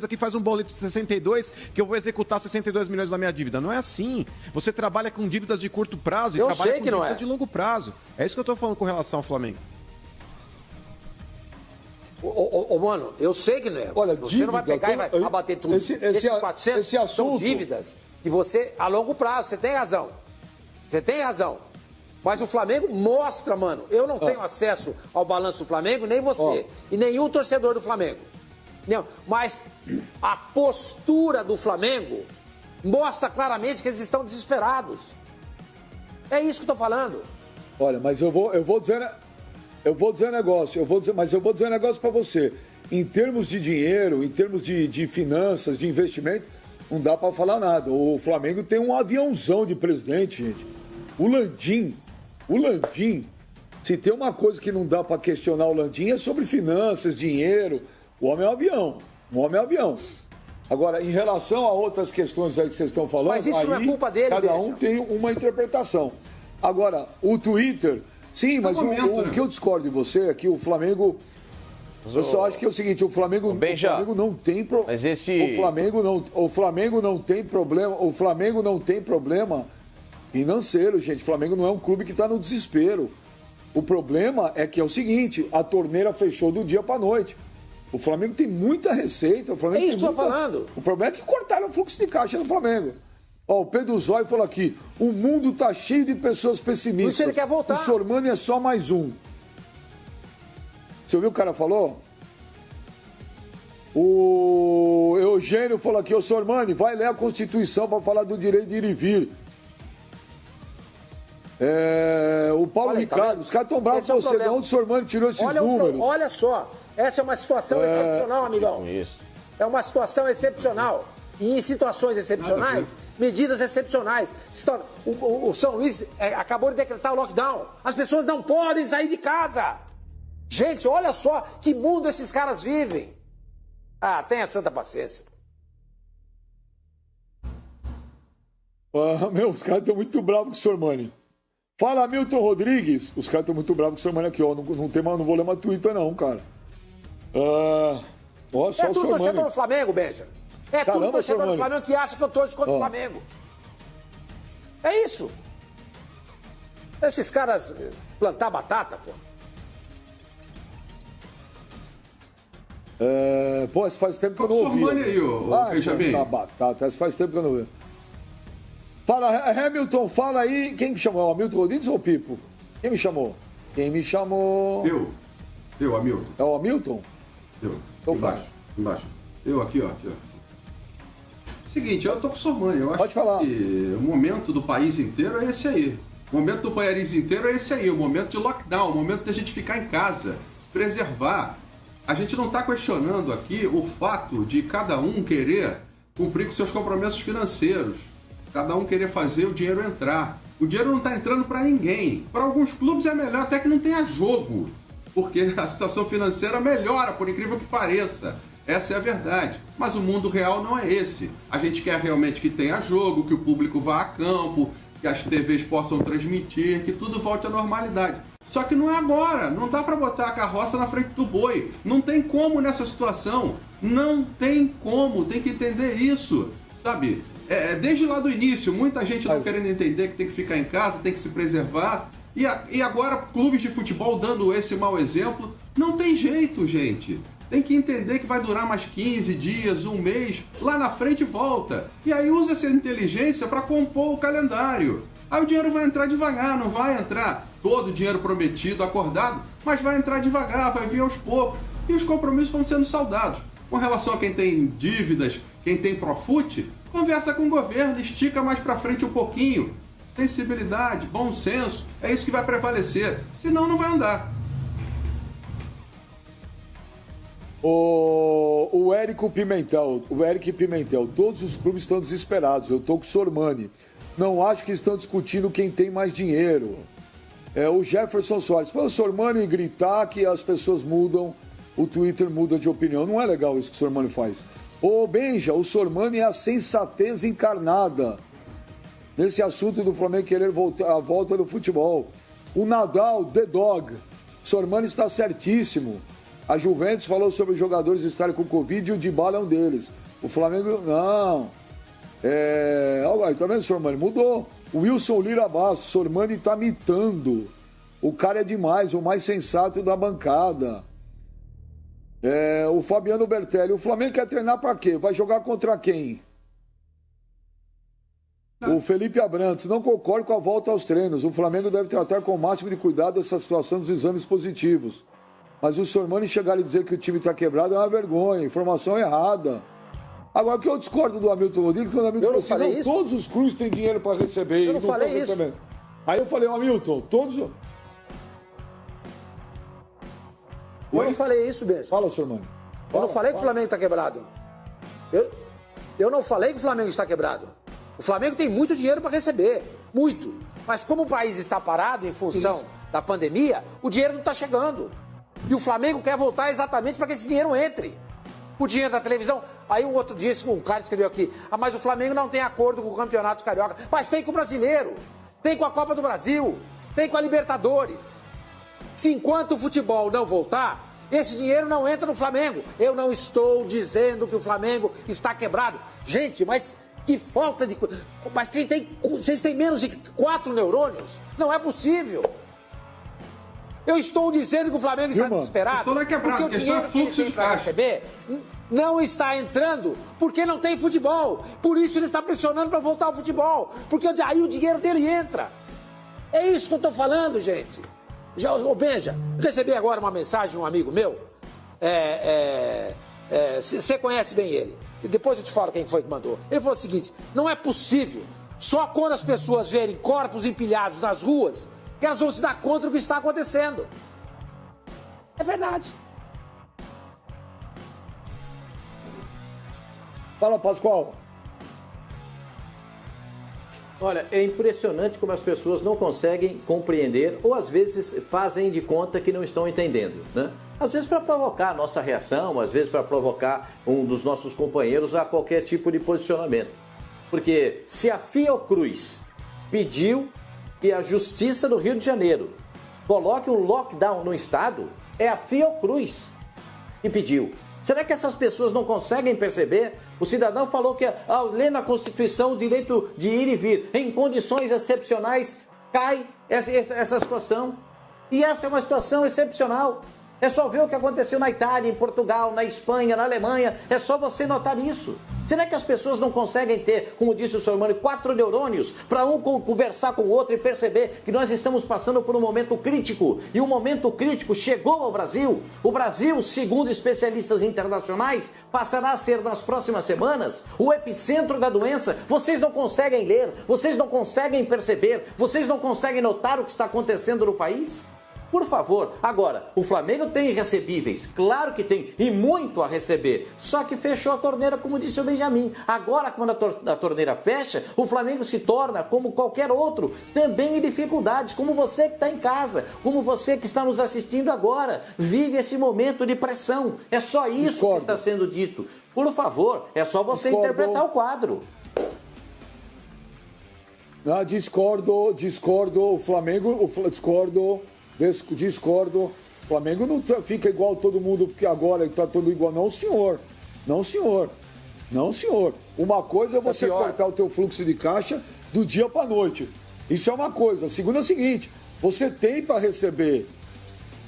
Speaker 5: aqui faz um boleto de 62 que eu vou executar 62 milhões da minha dívida. Não é assim. Você trabalha com dívidas de curto prazo e trabalha com dívidas de longo prazo. É isso que eu tô falando com relação ao Flamengo.
Speaker 3: Mano, eu sei que não é.
Speaker 1: Olha,
Speaker 3: você não vai pegar e vai abater tudo. Esses 400 são dívidas que você, a longo prazo, você tem razão. Você tem razão. Mas o Flamengo mostra, mano. Eu não tenho acesso ao balanço do Flamengo, nem você. E nenhum torcedor do Flamengo. Não. Mas a postura do Flamengo mostra claramente que eles estão desesperados. É isso que eu tô falando.
Speaker 1: Olha, mas eu vou dizer um negócio para você. Em termos de dinheiro, em termos de finanças, de investimento, não dá para falar nada. O Flamengo tem um aviãozão de presidente, gente. O Landim. Se tem uma coisa que não dá para questionar o Landim é sobre finanças, dinheiro. O homem é um avião. Agora, em relação a outras questões aí que vocês estão falando,
Speaker 3: mas isso não é culpa dele,
Speaker 1: cada um tem uma interpretação. Agora, o Twitter... Sim, mas o que eu discordo de você é que o Flamengo... Eu só acho que é o seguinte, o Flamengo não tem problema...
Speaker 4: Mas esse...
Speaker 1: O Flamengo não tem problema financeiro, gente. O Flamengo não é um clube que está no desespero. O problema é que é o seguinte, a torneira fechou do dia para noite. O Flamengo tem muita receita.
Speaker 3: É isso que eu tô falando.
Speaker 1: O problema é que cortaram o fluxo de caixa do Flamengo. O Pedro Zóio falou aqui, o mundo tá cheio de pessoas pessimistas.
Speaker 3: Por isso ele quer voltar.
Speaker 1: O Sormani é só mais um. Você ouviu o cara falou? O Eugênio falou aqui, ô Sormani, vai ler a Constituição para falar do direito de ir e vir. O Paulo Ricardo, os caras estão bravos com você, de onde o Sormani tirou esses números?
Speaker 3: Olha só, essa é uma situação excepcional, amigão. É uma situação excepcional. E em situações excepcionais, medidas excepcionais. O São Luís acabou de decretar o lockdown. As pessoas não podem sair de casa. Gente, olha só que mundo esses caras vivem. Ah, tenha santa paciência.
Speaker 1: Os caras estão muito bravos com o Sormani. Fala, Milton Rodrigues. Os caras estão muito bravos com o Sormani aqui, ó. Não vou ler mais Twitter, não, cara. Só o
Speaker 3: tudo torcedor do Flamengo, Benja. Tudo torcedor do Flamengo que acha que eu torço contra o Flamengo. É isso. Esses caras plantar batata, pô.
Speaker 1: Faz tempo que eu não ouvi.
Speaker 6: Sormani aí, Benjamin.
Speaker 1: Batata, faz tempo que eu não ouvi. Fala, Hamilton, fala aí. Quem me chamou? O Hamilton Rodrigues ou o Pipo? Quem me chamou?
Speaker 6: Eu, Hamilton.
Speaker 1: É o Hamilton?
Speaker 6: Eu.
Speaker 1: Então
Speaker 6: Embaixo. Eu aqui, ó. Seguinte, eu tô com o Sormani. Eu acho que o momento do país inteiro é esse aí. O momento do país inteiro é esse aí. O momento de lockdown, o momento de a gente ficar em casa, se preservar. A gente não está questionando aqui o fato de cada um querer cumprir com seus compromissos financeiros. Cada um querer fazer o dinheiro entrar. O dinheiro não está entrando para ninguém. Para alguns clubes é melhor até que não tenha jogo. Porque a situação financeira melhora, por incrível que pareça. Essa é a verdade. Mas o mundo real não é esse. A gente quer realmente que tenha jogo, que o público vá a campo, que as TVs possam transmitir, que tudo volte à normalidade. Só que não é agora. Não dá para botar a carroça na frente do boi. Não tem como nessa situação. Não tem como. Tem que entender isso. Sabe? Desde lá do início, muita gente não querendo entender que tem que ficar em casa, tem que se preservar. E agora, clubes de futebol dando esse mau exemplo. Não tem jeito, gente. Tem que entender que vai durar mais 15 dias, um mês, lá na frente volta. E aí usa essa inteligência para compor o calendário. Aí o dinheiro vai entrar devagar, não vai entrar todo o dinheiro prometido, acordado, mas vai entrar devagar, vai vir aos poucos. E os compromissos vão sendo saldados. Com relação a quem tem dívidas, quem tem Profut, conversa com o governo, estica mais para frente um pouquinho. Sensibilidade, bom senso, é isso que vai prevalecer. Senão não vai andar.
Speaker 1: O Eric Pimentel, todos os clubes estão desesperados. Eu estou com o Sormani. Não acho que estão discutindo quem tem mais dinheiro. O Jefferson Soares. Foi o Sormani gritar que as pessoas mudam, o Twitter muda de opinião. Não é legal isso que o Sormani faz. Benja, o Sormani é a sensatez encarnada nesse assunto do Flamengo querer a volta do futebol. O Nadal, The Dog. Sormani está certíssimo. A Juventus falou sobre os jogadores estarem com Covid e o Dybala é um deles. O Flamengo, não. Tá vendo, Sormani? Mudou. O Wilson Lira Bastos, Sormani está mitando. O cara é demais, o mais sensato da bancada. O Fabiano Bertelli, o Flamengo quer treinar para quê? Vai jogar contra quem? O Felipe Abrantes, não concordo com a volta aos treinos. O Flamengo deve tratar com o máximo de cuidado essa situação dos exames positivos. Mas o Sormani chegar e dizer que o time está quebrado é uma vergonha, informação errada. Agora, o que eu discordo do Hamilton Rodrigues, quando o Hamilton falou assim, todos os clubes têm dinheiro para receber.
Speaker 3: Eu não falei isso.
Speaker 1: Aí eu falei, Hamilton, todos...
Speaker 3: Eu não falei isso, Benja.
Speaker 1: Fala, Sormani.
Speaker 3: Eu não falei que o Flamengo está quebrado. Eu não falei que o Flamengo está quebrado. O Flamengo tem muito dinheiro para receber. Muito. Mas como o país está parado em função da pandemia, o dinheiro não está chegando. E o Flamengo quer voltar exatamente para que esse dinheiro entre. O dinheiro da televisão. Aí um outro dia, um cara escreveu aqui, mas o Flamengo não tem acordo com o Campeonato Carioca. Mas tem com o Brasileiro, tem com a Copa do Brasil, tem com a Libertadores. Se enquanto o futebol não voltar, esse dinheiro não entra no Flamengo. Eu não estou dizendo que o Flamengo está quebrado. Gente, mas que falta de... Mas quem tem... Vocês têm menos de 4 neurônios? Não é possível. Eu estou dizendo que o Flamengo está desesperado.
Speaker 6: Estou quebrado, porque o dinheiro que ele tem para receber
Speaker 3: não está entrando porque não tem futebol. Por isso ele está pressionando para voltar ao futebol. Porque aí o dinheiro dele entra. É isso que eu estou falando, gente. Benja, recebi agora uma mensagem de um amigo meu. Você conhece bem ele. E depois eu te falo quem foi que mandou. Ele falou o seguinte: não é possível, só quando as pessoas verem corpos empilhados nas ruas, que elas vão se dar conta do que está acontecendo. É verdade.
Speaker 1: Fala, Pascoal.
Speaker 2: Olha, é impressionante como as pessoas não conseguem compreender ou às vezes fazem de conta que não estão entendendo, né? Às vezes para provocar a nossa reação, às vezes para provocar um dos nossos companheiros a qualquer tipo de posicionamento. Porque se a Fiocruz pediu que a Justiça do Rio de Janeiro coloque um lockdown no estado, é a Fiocruz que pediu. Será que essas pessoas não conseguem perceber? O cidadão falou que, ao ler na Constituição o direito de ir e vir em condições excepcionais, cai essa situação. E essa é uma situação excepcional. É só ver o que aconteceu na Itália, em Portugal, na Espanha, na Alemanha. É só você notar isso. Será que as pessoas não conseguem ter, como disse o senhor Mano, 4 neurônios para um conversar com o outro e perceber que nós estamos passando por um momento crítico? E o momento crítico chegou ao Brasil. O Brasil, segundo especialistas internacionais, passará a ser nas próximas semanas o epicentro da doença. Vocês não conseguem ler, vocês não conseguem perceber, vocês não conseguem notar o que está acontecendo no país? Por favor, agora, o Flamengo tem recebíveis, claro que tem, e muito a receber, só que fechou a torneira, como disse o Benjamin. Agora, quando a torneira fecha, o Flamengo se torna, como qualquer outro, também em dificuldades, como você que está em casa, como você que está nos assistindo agora, vive esse momento de pressão. É só isso que está sendo dito. Por favor, é só você interpretar o quadro.
Speaker 1: Não, discordo, o Flamengo, discordo. O Flamengo não fica igual todo mundo, porque agora está todo igual. Não, senhor. Não, senhor. Não, senhor. Uma coisa é você cortar o teu fluxo de caixa do dia para a noite. Isso é uma coisa. A segunda é a seguinte: você tem para receber.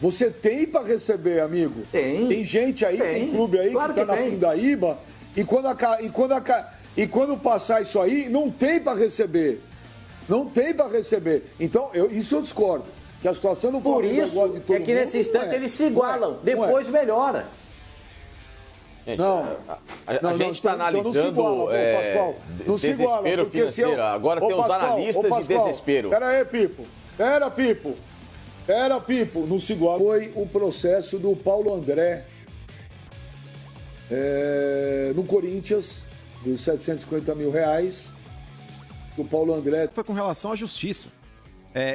Speaker 1: Você tem para receber, amigo. Tem gente aí, tem clube aí claro que está na Pindaíba, e quando passar isso aí, não tem para receber. Não tem para receber. Então, isso eu discordo. Que a situação não
Speaker 2: por isso de todo é que nesse instante eles se igualam, depois melhora.
Speaker 4: Gente, a gente está analisando
Speaker 1: não se iguala, Pascoal. Não se iguala, porque se eu...
Speaker 4: Agora tem os analistas de desespero.
Speaker 1: Pera aí, Pipo. Não se iguala. Foi o processo do Paulo André no Corinthians, dos R$750 mil. O Paulo André
Speaker 5: foi com relação à justiça.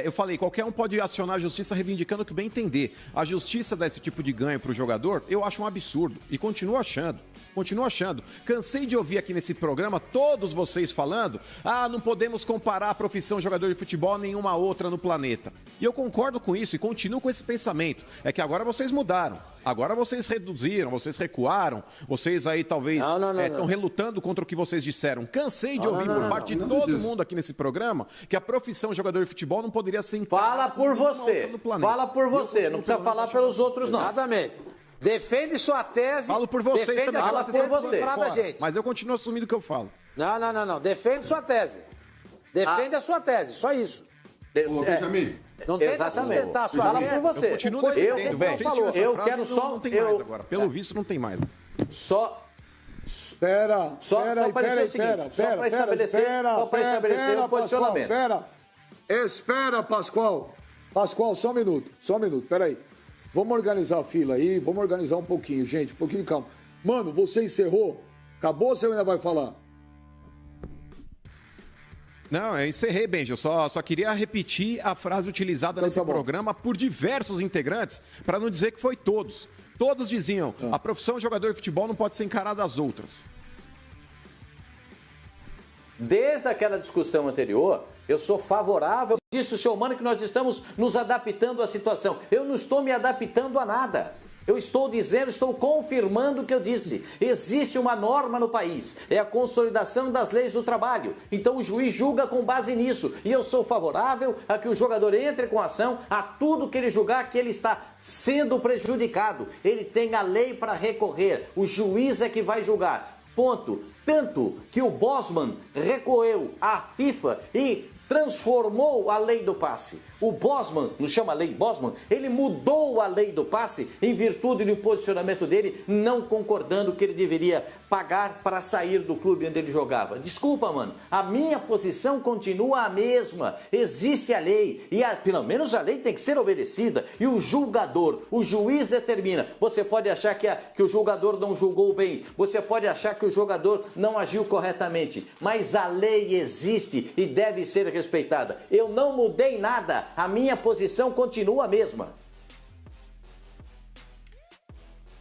Speaker 5: Eu falei, qualquer um pode acionar a justiça reivindicando o que bem entender. A justiça dá esse tipo de ganho para o jogador, eu acho um absurdo. E continuo achando. Cansei de ouvir aqui nesse programa todos vocês falando: não podemos comparar a profissão jogador de futebol a nenhuma outra no planeta. E eu concordo com isso e continuo com esse pensamento. É que agora vocês mudaram. Agora vocês reduziram, vocês recuaram, vocês aí talvez estão relutando contra o que vocês disseram. Cansei de ouvir por parte de todo mundo aqui nesse programa que a profissão jogador de futebol não poderia ser encarada.
Speaker 2: Fala por você. Fala por você, não precisa falar pelos outros não.
Speaker 3: Exatamente. Defende sua tese.
Speaker 5: Falo por vocês também.
Speaker 2: Fala por você.
Speaker 5: Mas eu continuo assumindo o que eu falo.
Speaker 3: Não. Defende sua tese. Defende a sua tese, só isso.
Speaker 6: Benjamin.
Speaker 3: Não tenta sustentar a sua tese.
Speaker 2: Fala por você.
Speaker 5: Eu continuo defendendo.
Speaker 2: Eu quero só...
Speaker 5: Não tem mais agora. Pelo visto, não tem mais.
Speaker 2: Só
Speaker 1: para
Speaker 2: estabelecer o posicionamento.
Speaker 1: Espera, Pascoal. Pascoal, só um minuto. Peraí. Vamos organizar a fila aí, vamos organizar um pouquinho, gente, um pouquinho de calma. Mano, você encerrou? Acabou ou você ainda vai falar?
Speaker 5: Não, eu encerrei, Benji. Eu só queria repetir a frase utilizada nesse programa por diversos integrantes, para não dizer que foi todos. Todos diziam, a profissão de jogador de futebol não pode ser encarada das outras.
Speaker 2: Desde aquela discussão anterior, eu sou favorável. Disse o senhor Mano que nós estamos nos adaptando à situação. Eu não estou me adaptando a nada. Eu estou confirmando o que eu disse. Existe uma norma no país, é a consolidação das leis do trabalho. Então o juiz julga com base nisso. E eu sou favorável a que o jogador entre com ação a tudo que ele julgar que ele está sendo prejudicado. Ele tem a lei para recorrer. O juiz é que vai julgar. Ponto. Tanto que o Bosman recorreu à FIFA e transformou a lei do passe. O Bosman, não chama lei Bosman, ele mudou a lei do passe em virtude do posicionamento dele, não concordando que ele deveria pagar para sair do clube onde ele jogava. Desculpa, mano, a minha posição continua a mesma. Existe a lei e pelo menos a lei tem que ser obedecida. E o julgador, o juiz determina. Você pode achar que o julgador não julgou bem, você pode achar que o jogador não agiu corretamente, mas a lei existe e deve ser respeitada. Eu não mudei nada. A minha posição continua a mesma.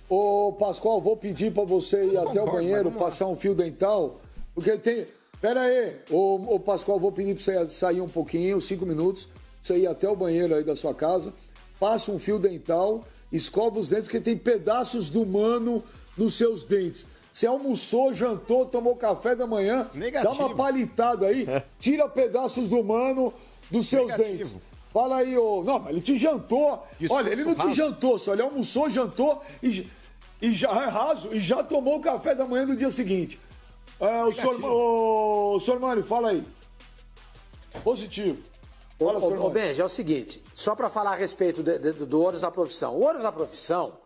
Speaker 1: Ô, Pascoal, vou pedir para você ir até o banheiro, passar um fio dental, porque tem... Pera aí, ô Pascoal, vou pedir para você sair um pouquinho, 5 minutos, você ir até o banheiro aí da sua casa, passa um fio dental, escova os dentes, porque tem pedaços do humano nos seus dentes. Você almoçou, jantou, tomou café da manhã,
Speaker 5: Negativo.
Speaker 1: dá uma palitada aí, tira pedaços do humano dos seus dentes. Fala aí, ô. Não, mas ele te jantou. Olha, ele não te jantou, só ele almoçou, jantou e já é raso e já tomou o café da manhã do dia seguinte. O Sormani, fala aí. Positivo. Fala,
Speaker 3: Ô, Benja, é o seguinte, só para falar a respeito do ônus da profissão. O ônus da profissão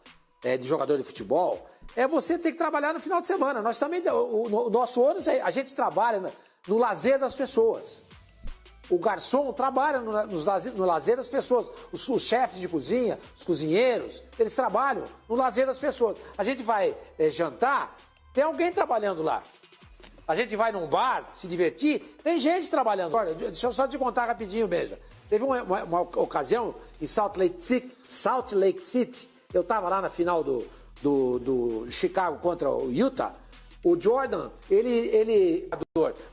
Speaker 3: de jogador de futebol é você ter que trabalhar no final de semana. Nós também, o nosso ônus, a gente trabalha no lazer das pessoas. O garçom trabalha no lazer das pessoas. Os chefes de cozinha, os cozinheiros, eles trabalham no lazer das pessoas. A gente vai jantar, tem alguém trabalhando lá. A gente vai num bar se divertir, tem gente trabalhando. Olha, deixa eu só te contar rapidinho, Beija. Teve uma ocasião em Salt Lake City, eu estava lá na final do Chicago contra o Utah. O Jordan, ele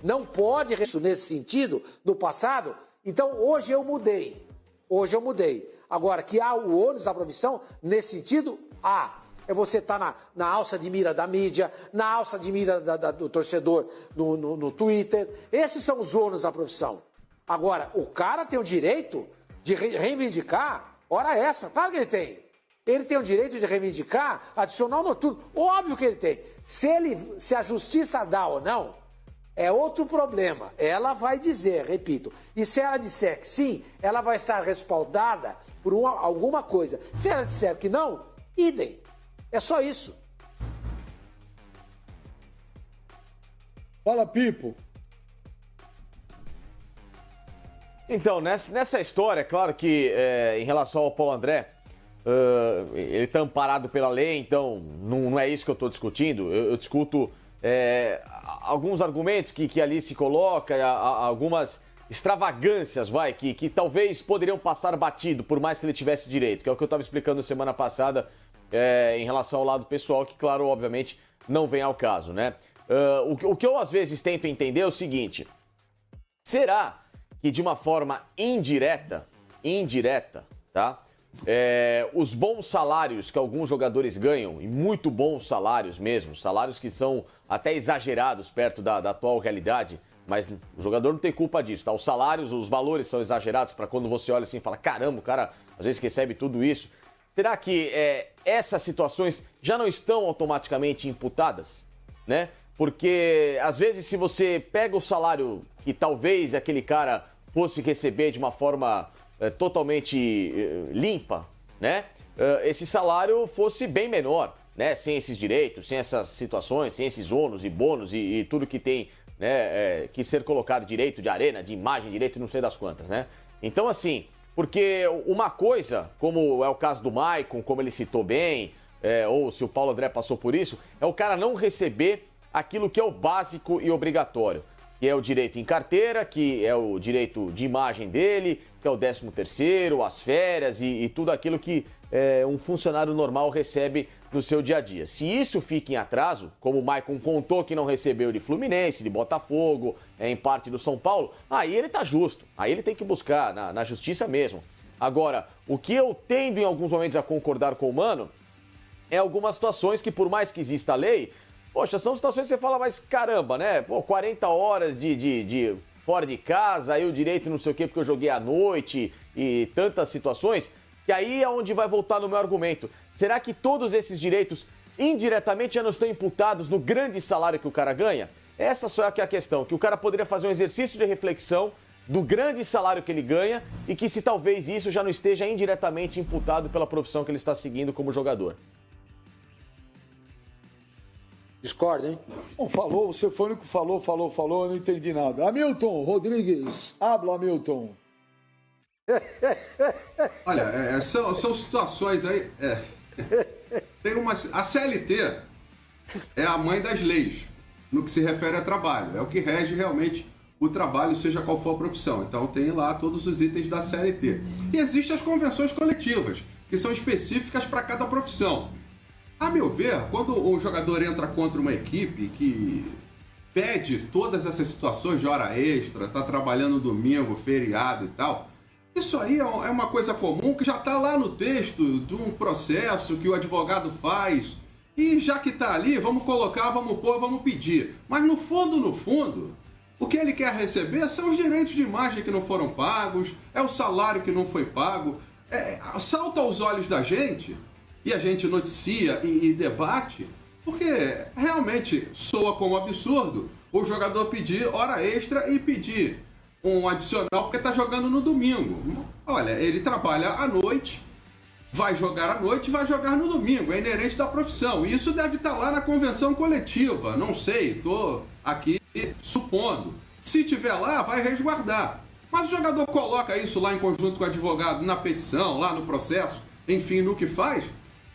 Speaker 3: não pode isso nesse sentido do passado. Então hoje eu mudei. Agora, que há o ônus da profissão nesse sentido, é você estar na alça de mira da mídia, na alça de mira do torcedor no Twitter. Esses são os ônus da profissão. Agora, o cara tem o direito de reivindicar hora extra. Claro que ele tem. Ele tem o direito de reivindicar adicional noturno. Óbvio que ele tem. Se a justiça dá ou não, é outro problema. Ela vai dizer, repito. E se ela disser que sim, ela vai estar respaldada por alguma coisa. Se ela disser que não, idem. É só isso.
Speaker 1: Fala, Pipo.
Speaker 4: Então, nessa história, é claro que em relação ao Paulo André, ele está amparado pela lei, então não é isso que eu estou discutindo. Eu discuto alguns argumentos que ali se coloca, algumas extravagâncias, que talvez poderiam passar batido, por mais que ele tivesse direito, que é o que eu estava explicando semana passada em relação ao lado pessoal, que, claro, obviamente, não vem ao caso, né? O que eu, às vezes, tento entender é o seguinte: será que de uma forma indireta, tá? Os bons salários que alguns jogadores ganham, e muito bons salários mesmo, salários que são até exagerados perto da atual realidade, mas o jogador não tem culpa disso, tá? Os salários, os valores são exagerados para quando você olha assim e fala, caramba, o cara às vezes recebe tudo isso. Será que essas situações já não estão automaticamente imputadas, né? Porque às vezes se você pega o salário que talvez aquele cara fosse receber de uma forma totalmente limpa, né? Esse salário fosse bem menor, né? Sem esses direitos, sem essas situações, sem esses ônus e bônus e tudo que tem, né? Que ser colocado, direito de arena, de imagem, direito não sei das quantas, né? Então, assim, porque uma coisa, como é o caso do Maicon, como ele citou bem, ou se o Paulo André passou por isso, é o cara não receber aquilo que é o básico e obrigatório, que é o direito em carteira, que é o direito de imagem dele, que é o 13º, as férias e tudo aquilo que um funcionário normal recebe no seu dia a dia. Se isso fica em atraso, como o Maicon contou que não recebeu de Fluminense, de Botafogo, em parte do São Paulo, aí ele tá justo, aí ele tem que buscar na justiça mesmo. Agora, o que eu tendo em alguns momentos a concordar com o Mano é algumas situações que, por mais que exista a lei, poxa, são situações que você fala, mas caramba, né? Pô, 40 horas de fora de casa, aí o direito não sei o quê, porque eu joguei à noite e tantas situações, que aí é onde vai voltar no meu argumento. Será que todos esses direitos indiretamente já não estão imputados no grande salário que o cara ganha? Essa só é a questão, que o cara poderia fazer um exercício de reflexão do grande salário que ele ganha e que se talvez isso já não esteja indiretamente imputado pela profissão que ele está seguindo como jogador.
Speaker 3: Discorda, hein?
Speaker 1: Bom, falou, você foi o único que falou, eu não entendi nada. Hamilton Rodrigues, habla, Hamilton.
Speaker 6: Olha, são situações aí... A CLT é a mãe das leis no que se refere a trabalho. É o que rege realmente o trabalho, seja qual for a profissão. Então tem lá todos os itens da CLT. E existem as convenções coletivas, que são específicas para cada profissão. A meu ver, quando um jogador entra contra uma equipe que pede todas essas situações de hora extra, tá trabalhando domingo, feriado e tal, isso aí é uma coisa comum que já está lá no texto de um processo que o advogado faz. E já que está ali, vamos colocar, vamos pôr, vamos pedir. Mas no fundo, o que ele quer receber são os direitos de imagem que não foram pagos, é o salário que não foi pago. Salta aos olhos da gente, e a gente noticia e debate, porque realmente soa como absurdo o jogador pedir hora extra e pedir um adicional porque está jogando no domingo. Olha, ele trabalha à noite, vai jogar à noite, vai jogar no domingo, é inerente da profissão. E isso deve estar lá na convenção coletiva, não sei, estou aqui supondo. Se tiver lá, vai resguardar. Mas o jogador coloca isso lá em conjunto com o advogado, na petição, lá no processo, enfim, no que faz,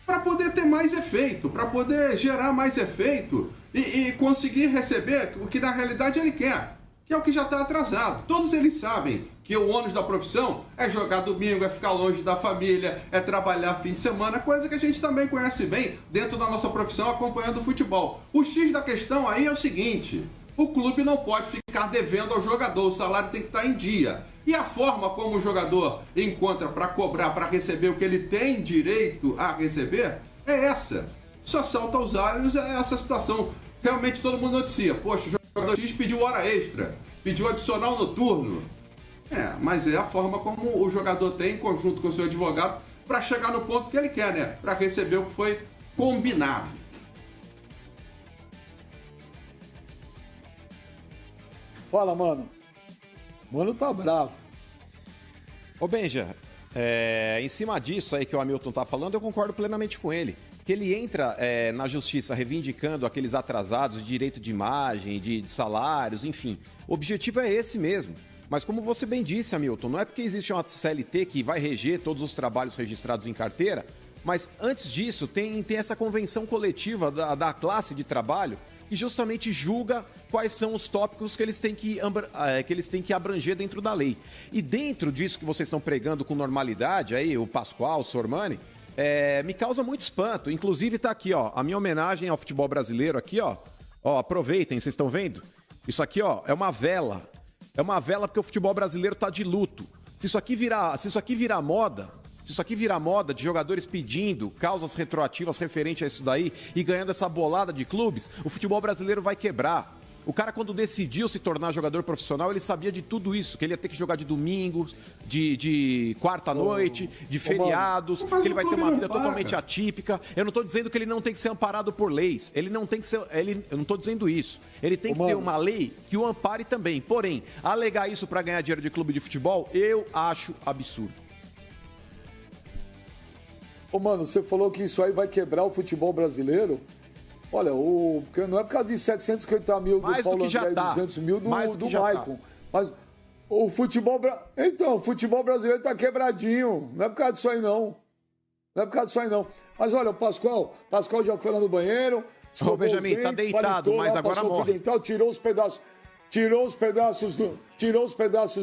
Speaker 6: para poder ter mais efeito, para poder gerar mais efeito e conseguir receber o que na realidade ele quer, que é o que já está atrasado. Todos eles sabem que o ônus da profissão é jogar domingo, é ficar longe da família, é trabalhar fim de semana, coisa que a gente também conhece bem dentro da nossa profissão acompanhando o futebol. O X da questão aí é o seguinte: o clube não pode ficar devendo ao jogador, o salário tem que estar em dia. E a forma como o jogador encontra para cobrar, para receber o que ele tem direito a receber, é essa. Só salta aos olhos essa situação. Realmente todo mundo noticia. Poxa, o jogador X pediu hora extra, pediu adicional noturno. Mas é a forma como o jogador tem, em conjunto com o seu advogado, para chegar no ponto que ele quer, né? Para receber o que foi combinado.
Speaker 1: Fala, mano. Mano tá bravo.
Speaker 5: Ô Benja, em cima disso aí que o Hamilton tá falando, eu concordo plenamente com ele. Que ele entra na justiça reivindicando aqueles atrasados de direito de imagem, de salários, enfim. O objetivo é esse mesmo. Mas como você bem disse, Hamilton, não é porque existe uma CLT que vai reger todos os trabalhos registrados em carteira, mas antes disso tem essa convenção coletiva da classe de trabalho que justamente julga quais são os tópicos que eles têm que abranger dentro da lei. E dentro disso que vocês estão pregando com normalidade, aí o Pascoal, o Sormani, me causa muito espanto. Inclusive tá aqui, ó, a minha homenagem ao futebol brasileiro aqui, ó. Ó, aproveitem, vocês estão vendo? Isso aqui, ó, é uma vela. É uma vela porque o futebol brasileiro tá de luto. Se isso aqui virar moda de jogadores pedindo causas retroativas referente a isso daí e ganhando essa bolada de clubes, o futebol brasileiro vai quebrar. O cara, quando decidiu se tornar jogador profissional, ele sabia de tudo isso, que ele ia ter que jogar de domingos, de quarta-noite, de feriados, que ele vai ter uma vida totalmente atípica. Eu não estou dizendo que ele não tem que ser amparado por leis. Ele não tem que ser. Eu não estou dizendo isso. Ele tem que ter uma lei que o ampare também. Porém, alegar isso para ganhar dinheiro de clube de futebol, eu acho absurdo.
Speaker 1: Ô, mano, você falou que isso aí vai quebrar o futebol brasileiro? Olha, não é por causa de 750 mil do Paulo André e 200 mil do Maicon. Mas o futebol... Então, o futebol brasileiro tá quebradinho. Não é por causa disso aí, não. Não é por causa disso aí, não. Mas olha, o Pascoal já foi lá no banheiro...
Speaker 5: Ô, Benjamin, tá deitado, mas agora morre.
Speaker 1: Dental, tirou os pedaços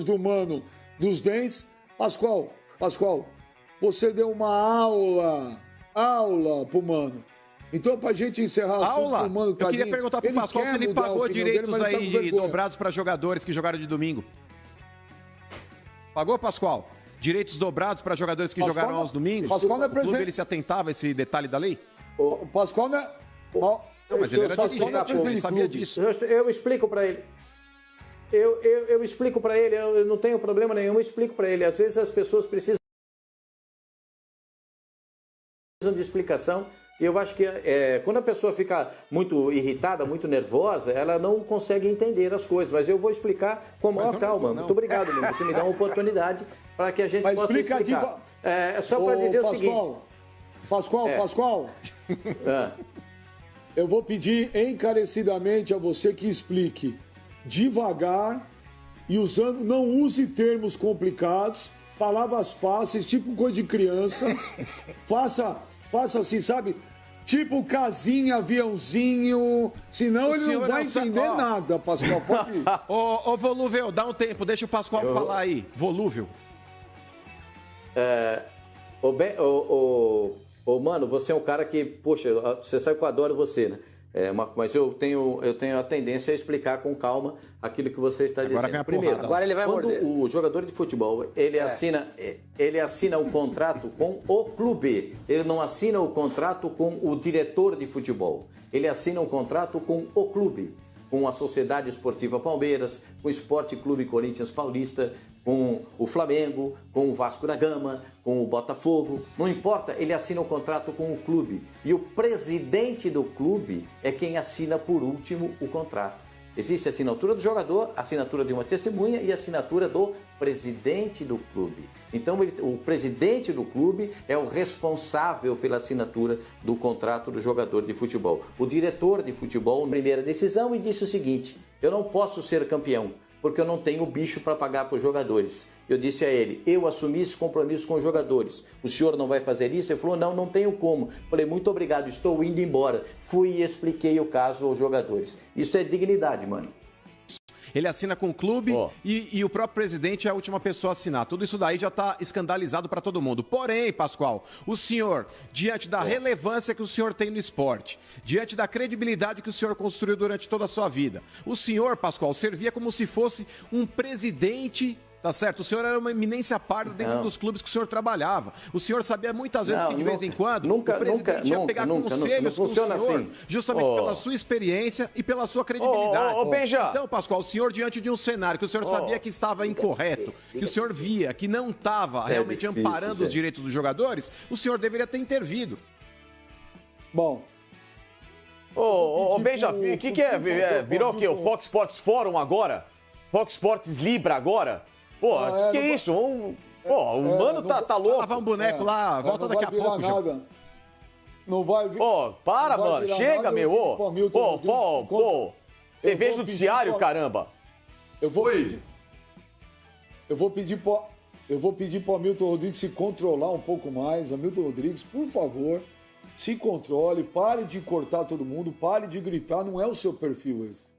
Speaker 1: do mano dos dentes. Pascoal, você deu uma aula pro mano. Então, pra gente encerrar o assunto, mano,
Speaker 5: eu queria perguntar pro Pascoal se ele pagou direitos aí dobrados para jogadores que jogaram de domingo. Pagou, Pascoal? Direitos dobrados para jogadores que jogaram aos domingos?
Speaker 1: Pascoal não é presidente.
Speaker 5: O clube, ele se atentava a esse detalhe da lei?
Speaker 1: O Pascoal não é...
Speaker 5: Não, mas ele era dirigente, ele sabia disso.
Speaker 2: Eu explico para ele. Eu explico para ele, eu não tenho problema nenhum, eu explico para ele. Às vezes as pessoas precisam de explicação E eu acho que quando a pessoa fica muito irritada, muito nervosa, ela não consegue entender as coisas. Mas eu vou explicar com a maior calma. Muito obrigado, Lino. Você me dá uma oportunidade para que a gente possa explicar. É só para dizer o seguinte...
Speaker 1: Pascoal. Eu vou pedir encarecidamente a você que explique devagar e não use termos complicados, palavras fáceis, tipo coisa de criança. Faça assim, sabe? Tipo casinha, aviãozinho, senão ele não vai entender nada, Pascoal. Pode ir.
Speaker 5: Ô, Volúvel, dá um tempo, deixa o Pascoal falar aí. Volúvel.
Speaker 2: Mano, você é um cara que, poxa, você sabe que eu adoro você, né? Mas eu tenho a tendência a explicar com calma aquilo que você está dizendo. Primeiro,
Speaker 3: agora ele vai morder.
Speaker 2: Quando o jogador de futebol, ele assina um contrato com o clube. Ele não assina o contrato com o diretor de futebol. Ele assina um contrato com o clube. Com a Sociedade Esportiva Palmeiras, com o Esporte Clube Corinthians Paulista, com o Flamengo, com o Vasco da Gama, com o Botafogo. Não importa, ele assina um contrato com o clube. E o presidente do clube é quem assina por último o contrato. Existe a assinatura do jogador, a assinatura de uma testemunha e a assinatura do presidente do clube. Então, o presidente do clube é o responsável pela assinatura do contrato do jogador de futebol. O diretor de futebol, na primeira decisão, e disse o seguinte: eu não posso ser campeão, porque eu não tenho bicho para pagar para os jogadores. Eu disse a ele, eu assumi esse compromisso com os jogadores. O senhor não vai fazer isso? Ele falou, não tenho como. Falei, muito obrigado, estou indo embora. Fui e expliquei o caso aos jogadores. Isso é dignidade, mano.
Speaker 5: Ele assina com o clube e o próprio presidente é a última pessoa a assinar. Tudo isso daí já está escandalizado para todo mundo. Porém, Pascoal, o senhor, diante da relevância que o senhor tem no esporte, diante da credibilidade que o senhor construiu durante toda a sua vida, o senhor, Pascoal, servia como se fosse um presidente... Tá certo? O senhor era uma eminência parda dentro dos clubes que o senhor trabalhava. O senhor sabia muitas vezes que de vez em quando o presidente ia pegar conselhos com o senhor, assim. Justamente pela sua experiência e pela sua credibilidade. Então, Pascoal, o senhor diante de um cenário que o senhor sabia que estava incorreto, que o senhor via que não estava realmente amparando os direitos dos jogadores, o senhor deveria ter intervido.
Speaker 1: Bom.
Speaker 4: Benja, o que é? Virou o quê? O Fox Sports Forum agora? Fox Sports Libra agora? Pô, que isso? O mano tá louco.
Speaker 5: Vai lavar um boneco lá, volta daqui a pouco.
Speaker 1: Nada. Não vai vir.
Speaker 4: Para, mano. Chega, meu. TV Judiciário, caramba.
Speaker 1: Eu vou pedir pro Hamilton Rodrigues se controlar um pouco mais. Hamilton Rodrigues, por favor, se controle, pare de cortar todo mundo, pare de gritar, não é o seu perfil esse.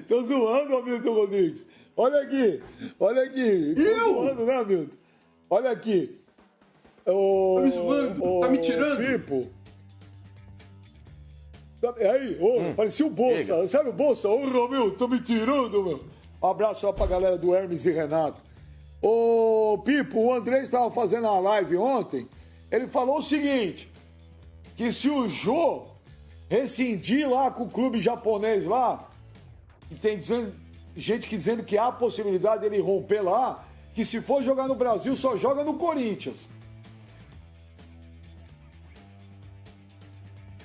Speaker 1: Tô zoando, Hamilton Rodrigues. Olha aqui. Tô zoando, né, Hamilton? Olha aqui.
Speaker 6: Tá me zoando? Tá me tirando?
Speaker 1: Pipo. Aí, parecia o Bolsa. Chega. Sabe o Bolsa? Hamilton, tô me tirando, meu. Um abraço só pra galera do Hermes e Renato. Pipo, o André estava fazendo a live ontem. Ele falou o seguinte, que se o Jô rescindir lá com o clube japonês lá, e tem gente que dizendo que há a possibilidade dele romper lá, que se for jogar no Brasil, só joga no Corinthians.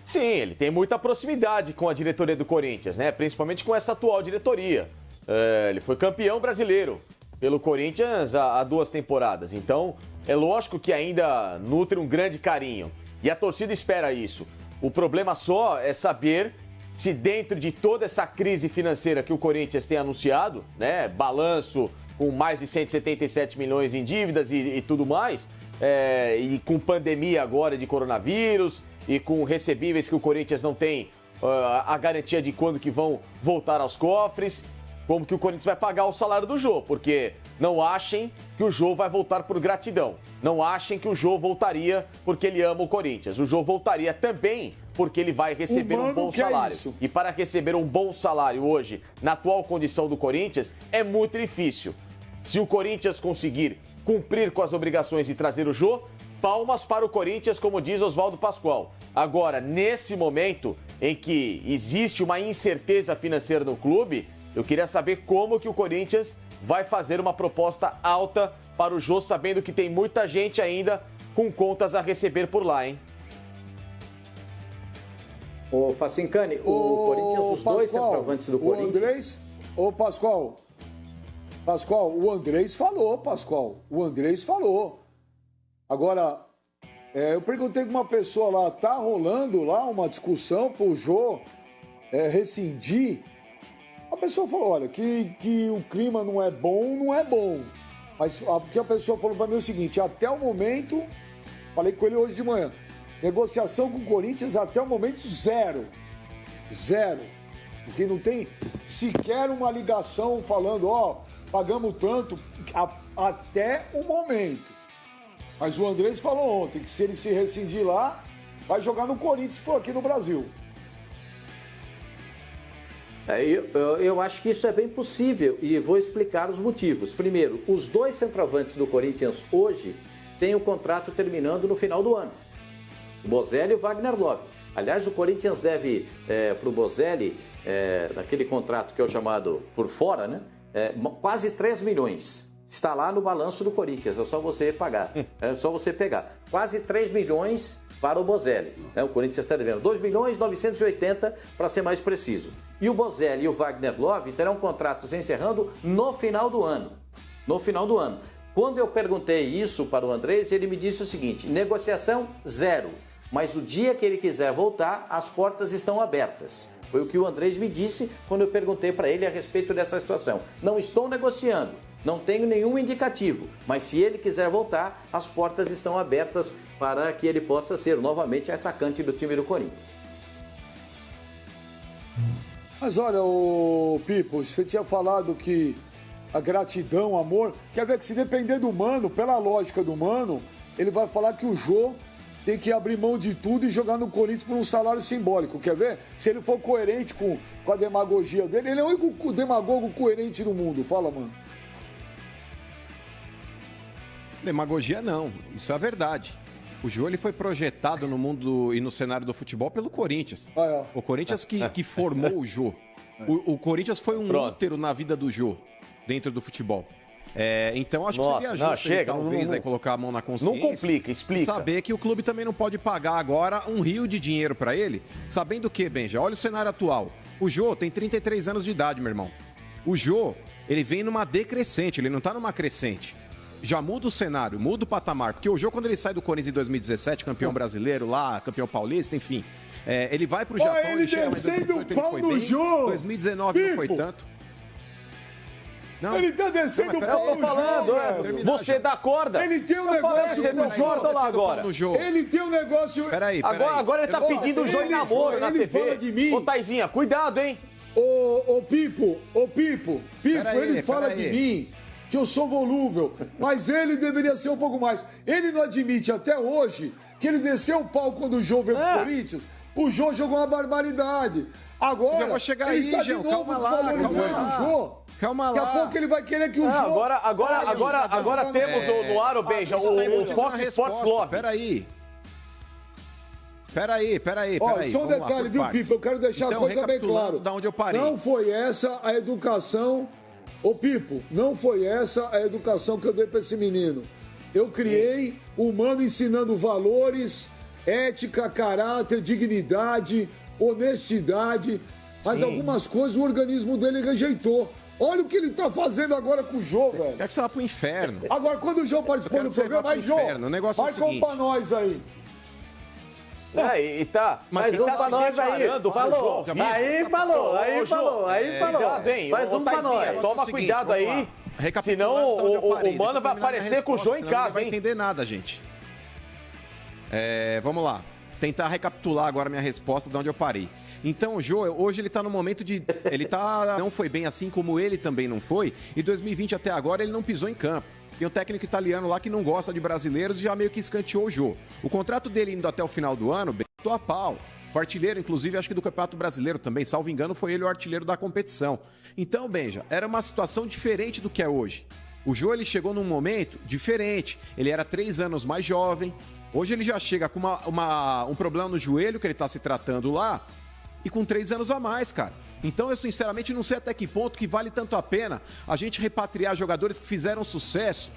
Speaker 4: Sim, ele tem muita proximidade com a diretoria do Corinthians, né? Principalmente com essa atual diretoria. Ele foi campeão brasileiro pelo Corinthians há 2 temporadas. Então, é lógico que ainda nutre um grande carinho. E a torcida espera isso. O problema só é saber se dentro de toda essa crise financeira que o Corinthians tem anunciado, né, balanço com mais de 177 milhões em dívidas e tudo mais, e com pandemia agora de coronavírus, e com recebíveis que o Corinthians não tem a garantia de quando que vão voltar aos cofres, como que o Corinthians vai pagar o salário do Jô, porque não achem que o Jô vai voltar por gratidão, não achem que o Jô voltaria porque ele ama o Corinthians, o Jô voltaria também porque ele vai receber um bom salário. E para receber um bom salário hoje, na atual condição do Corinthians, é muito difícil. Se o Corinthians conseguir cumprir com as obrigações e trazer o Jô, palmas para o Corinthians, como diz Oswaldo Pascoal. Agora, nesse momento em que existe uma incerteza financeira no clube, eu queria saber como que o Corinthians vai fazer uma proposta alta para o Jô, sabendo que tem muita gente ainda com contas a receber por lá, hein?
Speaker 2: Ô, Facincani, o Corinthians, os
Speaker 1: Pascoal,
Speaker 2: dois centroavantes do Corinthians...
Speaker 1: O Andrés... Ô, Pascoal, o Andrés falou, Pascoal. O Andrés falou. Agora, eu perguntei com uma pessoa lá, tá rolando lá uma discussão pro Jô rescindir? A pessoa falou, olha, que o clima não é bom. Mas porque a pessoa falou para mim o seguinte, até o momento, falei com ele hoje de manhã, negociação com o Corinthians até o momento zero. Porque não tem sequer uma ligação falando, pagamos tanto até o momento. Mas o Andrés falou ontem que se ele se rescindir lá, vai jogar no Corinthians se for aqui no Brasil.
Speaker 2: Eu acho que isso é bem possível e vou explicar os motivos. Primeiro, os dois centroavantes do Corinthians hoje têm o contrato terminando no final do ano. O Bozelli e o Wagner Love. Aliás, o Corinthians deve para o Bozelli, naquele contrato que é o chamado por fora, né? Quase 3 milhões. Está lá no balanço do Corinthians, é só você pagar. É só você pegar. Quase 3 milhões para o Bozelli. O Corinthians está devendo 2 milhões 980 para ser mais preciso. E o Bozelli e o Wagner Love terão contratos encerrando no final do ano. Quando eu perguntei isso para o Andrés, ele me disse o seguinte, negociação zero. Mas o dia que ele quiser voltar, as portas estão abertas. Foi o que o Andrés me disse quando eu perguntei para ele a respeito dessa situação. Não estou negociando, não tenho nenhum indicativo, mas se ele quiser voltar, as portas estão abertas para que ele possa ser novamente atacante do time do Corinthians.
Speaker 1: Mas olha, Pipo, você tinha falado que a gratidão, o amor, quer ver que se depender do Mano, pela lógica do Mano, ele vai falar que o Jô tem que abrir mão de tudo e jogar no Corinthians por um salário simbólico, quer ver? Se ele for coerente com a demagogia dele, ele é o único demagogo coerente do mundo, fala, mano.
Speaker 5: Demagogia não, isso é a verdade. O Jô ele foi projetado no mundo e no cenário do futebol pelo Corinthians. O Corinthians que formou o Jô. O Corinthians foi um útero na vida do Jô, dentro do futebol. Então acho que seria justo ele, talvez aí colocar a mão na consciência.
Speaker 4: Não complica, explica.
Speaker 5: Saber que o clube também não pode pagar agora um rio de dinheiro pra ele, sabendo o que, Benja? Olha o cenário atual. O Jô tem 33 anos de idade, meu irmão. O Jô, ele vem numa decrescente, ele não tá numa crescente. Já muda o cenário, muda o patamar. Porque o Jô, quando ele sai do Corinthians em 2017, campeão brasileiro lá, campeão paulista, enfim, ele vai pro Japão,
Speaker 1: ele
Speaker 5: chega,
Speaker 1: descendo o pau
Speaker 5: foi
Speaker 1: no
Speaker 5: bem.
Speaker 1: Jô.
Speaker 5: 2019 não foi tanto. Não.
Speaker 1: Ele tá descendo o pau no Jô, velho.
Speaker 4: Você dá corda.
Speaker 1: Ele tem um negócio
Speaker 4: Você não corda lá agora.
Speaker 1: Ele tem um negócio...
Speaker 5: Peraí.
Speaker 4: Agora ele tá pedindo o Jô em namoro na TV.
Speaker 1: Fala de mim.
Speaker 4: Ô, Taizinha, cuidado, hein?
Speaker 1: Ô, Pipo, ele fala de mim que eu sou volúvel, mas ele deveria ser um pouco mais. Ele não admite até hoje que ele desceu o pau quando o Jô veio pro Corinthians. O Jô jogou uma barbaridade. Agora,
Speaker 5: eu vou chegar
Speaker 1: ele
Speaker 5: aí,
Speaker 1: tá
Speaker 5: Gel,
Speaker 1: de novo desvalorizando o Jô.
Speaker 5: Calma lá.
Speaker 1: Daqui a pouco ele vai querer que o Jô...
Speaker 4: Agora temos no ar, Benja, o Fox Sports Love.
Speaker 5: Peraí.
Speaker 1: Só um detalhe, viu, Pipo? Eu quero deixar a coisa bem clara.
Speaker 5: Da onde eu parei.
Speaker 1: Não foi essa a educação... Ô, Pipo, não foi essa a educação que eu dei pra esse menino. Eu criei o Mano ensinando valores, ética, caráter, dignidade, honestidade, mas algumas coisas o organismo dele rejeitou. Olha o que ele tá fazendo agora com o Jô, velho.
Speaker 5: Quer que você vá pro inferno.
Speaker 1: Agora, quando o Jô participou do programa, vai, Jô, marca um pra nós aí.
Speaker 2: Mais um pra nós aí. Falou. Mais um pra nós.
Speaker 4: Toma cuidado aí. Senão o Mano vai aparecer com o Jô em casa, hein?
Speaker 5: Não vai entender nada, gente. Vamos lá. Tentar recapitular agora minha resposta de onde eu parei. Então, o Jô, hoje ele tá no momento de... não foi bem assim como ele também não foi. E 2020 até agora ele não pisou em campo. Tem um técnico italiano lá que não gosta de brasileiros e já meio que escanteou o Jô. O contrato dele indo até o final do ano, tô a pau. O artilheiro, inclusive, acho que do Campeonato Brasileiro também, salvo engano, foi ele o artilheiro da competição. Então, Benja, era uma situação diferente do que é hoje. O Jô, ele chegou num momento diferente. Ele era 3 anos mais jovem. Hoje ele já chega com um problema no joelho que ele tá se tratando lá e com 3 anos a mais, cara. Então eu sinceramente não sei até que ponto que vale tanto a pena a gente repatriar jogadores que fizeram sucesso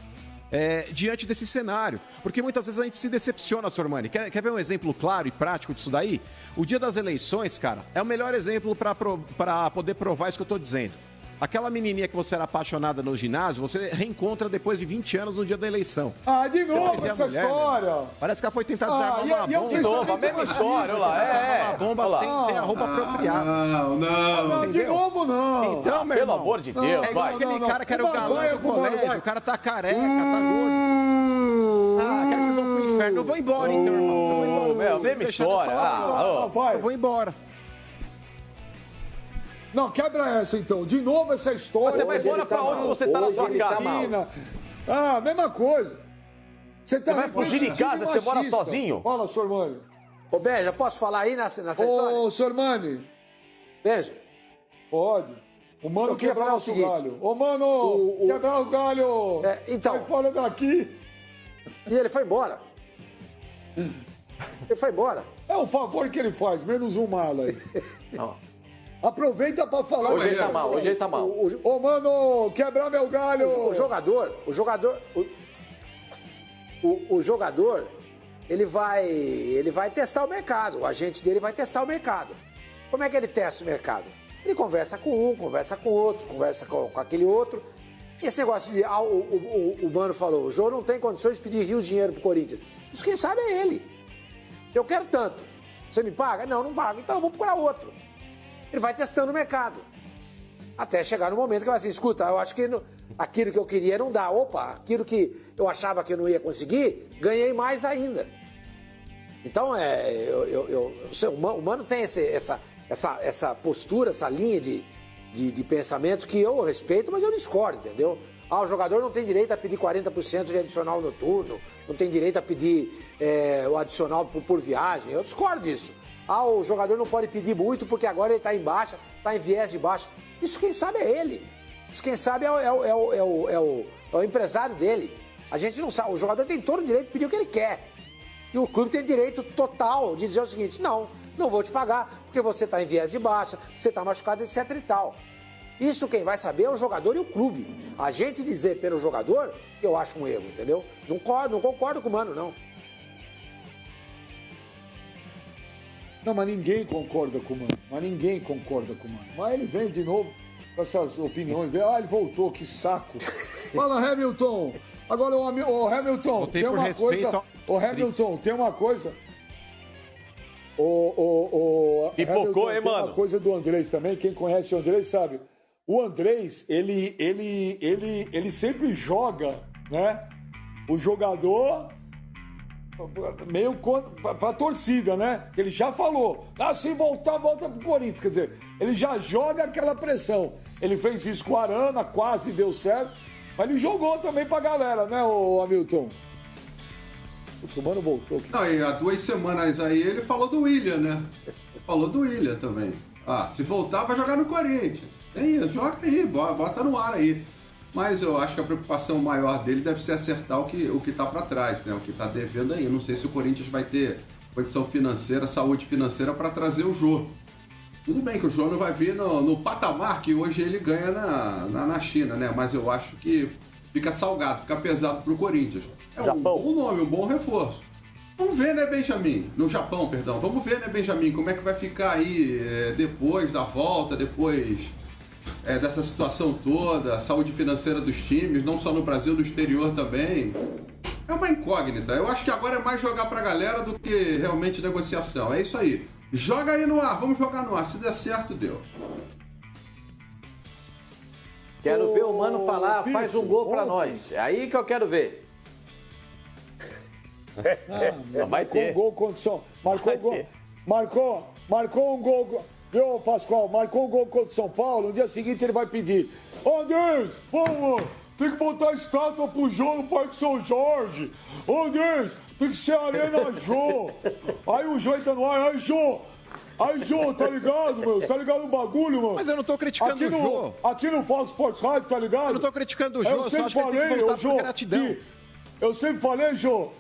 Speaker 5: diante desse cenário. Porque muitas vezes a gente se decepciona, Sormani. Quer ver um exemplo claro e prático disso daí? O dia das eleições, cara, é o melhor exemplo para poder provar isso que eu tô dizendo. Aquela menininha que você era apaixonada no ginásio, você reencontra depois de 20 anos no dia da eleição.
Speaker 1: Ah, de novo essa história!
Speaker 5: Parece que ela foi tentar desarmar uma bomba.
Speaker 4: De novo, a mesma história, olha lá.
Speaker 5: Uma bomba sem a roupa apropriada.
Speaker 1: Não, de novo não.
Speaker 5: Então, meu irmão,
Speaker 4: pelo amor de Deus,
Speaker 5: igual aquele cara que era o galã do colégio, o cara tá careca, tá gordo. Quero que vocês vão pro inferno. Eu vou embora, então, irmão. Eu vou embora.
Speaker 4: Mesma história.
Speaker 1: Vai.
Speaker 5: Eu vou embora.
Speaker 1: Não, quebra essa então. De novo essa história.
Speaker 4: Você vai embora pra onde você tá na sua casa?
Speaker 1: Mesma coisa. Você tá
Speaker 4: vai fugir de casa, você mora sozinho?
Speaker 1: Fala, Sormani.
Speaker 3: Ô, Beja, posso falar aí nessa história?
Speaker 1: Ô, Sormani.
Speaker 3: Beja.
Speaker 1: Pode. O Mano
Speaker 3: Eu queria falar o seguinte.
Speaker 1: Galho. Ô, Mano, quebrar o galho.
Speaker 3: Então.
Speaker 1: Sai fora daqui.
Speaker 3: E ele foi embora. Ele foi embora.
Speaker 1: É o favor que ele faz, menos um mala aí.
Speaker 2: Não.
Speaker 1: Aproveita pra falar.
Speaker 2: Hoje ele tá mal, hoje ele tá mal.
Speaker 1: Ô, Mano, quebrar meu galho.
Speaker 3: O jogador, ele vai testar o mercado. O agente dele vai testar o mercado. Como é que ele testa o mercado? Ele conversa com um, conversa com outro, conversa com aquele outro. E esse negócio de... o Mano falou, o Jô não tem condições de pedir rios de dinheiro pro Corinthians. Isso quem sabe é ele. Eu quero tanto. Você me paga? Não, não paga. Então eu vou procurar outro. Ele vai testando o mercado. Até chegar no momento que ele vai assim, escuta, eu acho que aquilo que eu queria não dá. Opa, aquilo que eu achava que eu não ia conseguir, ganhei mais ainda. Então, o Mano tem essa postura, essa linha de pensamento que eu respeito, mas eu discordo, entendeu? O jogador não tem direito a pedir 40% de adicional noturno, não tem direito a pedir o adicional por viagem. Eu discordo disso. O jogador não pode pedir muito porque agora ele está em baixa, está em viés de baixa. Isso quem sabe é ele. Isso quem sabe é o empresário dele. A gente não sabe. O jogador tem todo o direito de pedir o que ele quer. E o clube tem direito total de dizer o seguinte, não vou te pagar porque você está em viés de baixa, você está machucado, etc e tal. Isso quem vai saber é o jogador e o clube. A gente dizer pelo jogador, eu acho um erro, entendeu? Não concordo com o Mano, não.
Speaker 1: Não, mas ninguém concorda com o Mano. Mas ele vem de novo com essas opiniões dele. Ele voltou, que saco. Fala, Hamilton. Agora, o Hamilton, tem uma coisa... O Hamilton, tem uma coisa...
Speaker 4: Pipocou,
Speaker 1: Hamilton,
Speaker 4: hein, mano?
Speaker 1: Tem uma coisa do Andrés também. Quem conhece o Andrés sabe. O Andrés, ele sempre joga, né? O jogador... meio para a torcida, né? Que ele já falou, se volta pro Corinthians. Quer dizer, ele já joga aquela pressão. Ele fez isso com o Arana, quase deu certo, mas ele jogou também pra galera, né, o Hamilton? O Mano voltou.
Speaker 6: Não, e há 2 semanas aí ele falou do William, né? Falou do William também. Se voltar, vai jogar no Corinthians. Tem isso, joga aí, bota no ar aí. Mas eu acho que a preocupação maior dele deve ser acertar o que tá para trás, né? O que tá devendo aí. Não sei se o Corinthians vai ter condição financeira, saúde financeira para trazer o Jô. Tudo bem que o Jô não vai vir no patamar que hoje ele ganha na China, né? Mas eu acho que fica salgado, fica pesado pro Corinthians. É
Speaker 4: Japão.
Speaker 6: Um bom nome, um bom reforço. Vamos ver, né, Benjamin? No Japão, perdão. Vamos ver, né, Benjamin, como é que vai ficar aí depois da volta, depois... dessa situação toda, a saúde financeira dos times, não só no Brasil, no exterior também. É uma incógnita. Eu acho que agora é mais jogar pra galera do que realmente negociação. É isso aí. Joga aí no ar, vamos jogar no ar. Se der certo, deu.
Speaker 2: Quero ver o Mano falar, faz um gol pra nós. É aí que eu quero ver.
Speaker 4: Vai ter.
Speaker 1: Um gol condição. Marcou um gol. Viu, Pascoal? Marcou um gol contra o São Paulo. No dia seguinte ele vai pedir: Andrés, vamos, tem que botar estátua pro Jô no Parque São Jorge. Andrés, tem que ser Arena Jô. Aí o Jô entra no ar, aí Jô, tá ligado, meu? Tá ligado no bagulho, mano?
Speaker 5: Mas eu não tô criticando o Jô.
Speaker 1: Aqui no Fox Sports Rádio, tá ligado?
Speaker 5: Eu não tô criticando o Jô,
Speaker 1: eu sempre falei, Jô, eu sempre falei, Jô.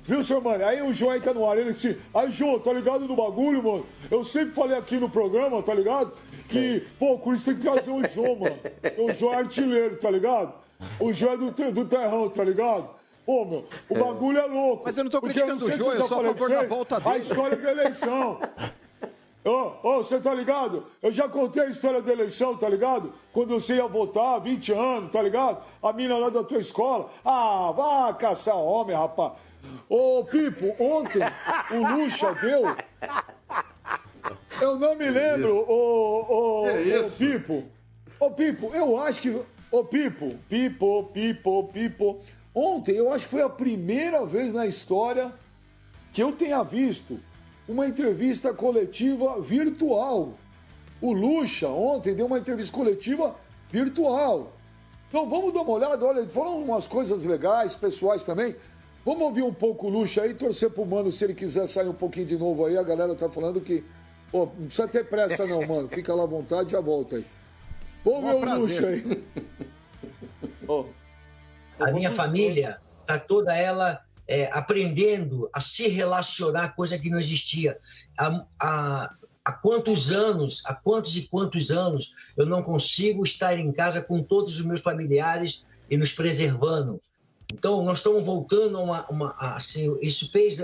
Speaker 1: Viu, senhor Mano? Aí o Jô entra no ar, ele assim, aí Jô, tá ligado no bagulho, mano? Eu sempre falei aqui no programa, tá ligado? Que, o Corinthians tem que trazer o Jô, mano. O Jô é artilheiro, tá ligado? O Jô é do terrão, tá ligado? Pô, meu, o bagulho é louco.
Speaker 5: Mas eu não tô criticando o Jô, eu sou a favor da volta dele.
Speaker 1: A história da eleição. Você tá ligado? Eu já contei a história da eleição, tá ligado? Quando você ia votar, 20 anos, tá ligado? A mina lá da tua escola. Ah, vá caçar homem, rapaz. Ô, Pipo, ontem o Lucha deu... Eu não me lembro, Pipo. Ô, Pipo, eu acho que... Ô, Pipo. Ontem, eu acho que foi a primeira vez na história que eu tenha visto uma entrevista coletiva virtual. O Lucha, ontem, deu uma entrevista coletiva virtual. Então, vamos dar uma olhada. Olha, foram umas coisas legais, pessoais também. Vamos ouvir um pouco o Lucha aí, torcer pro Mano, se ele quiser sair um pouquinho de novo aí. A galera tá falando que... Pô, não precisa ter pressa não, Mano. Fica lá à vontade e já volta aí. Vamos ver o Lucha aí.
Speaker 7: A minha família está toda ela aprendendo a se relacionar, coisa que não existia. Há quantos e quantos anos eu não consigo estar em casa com todos os meus familiares e nos preservando. Então, nós estamos voltando assim, isso fez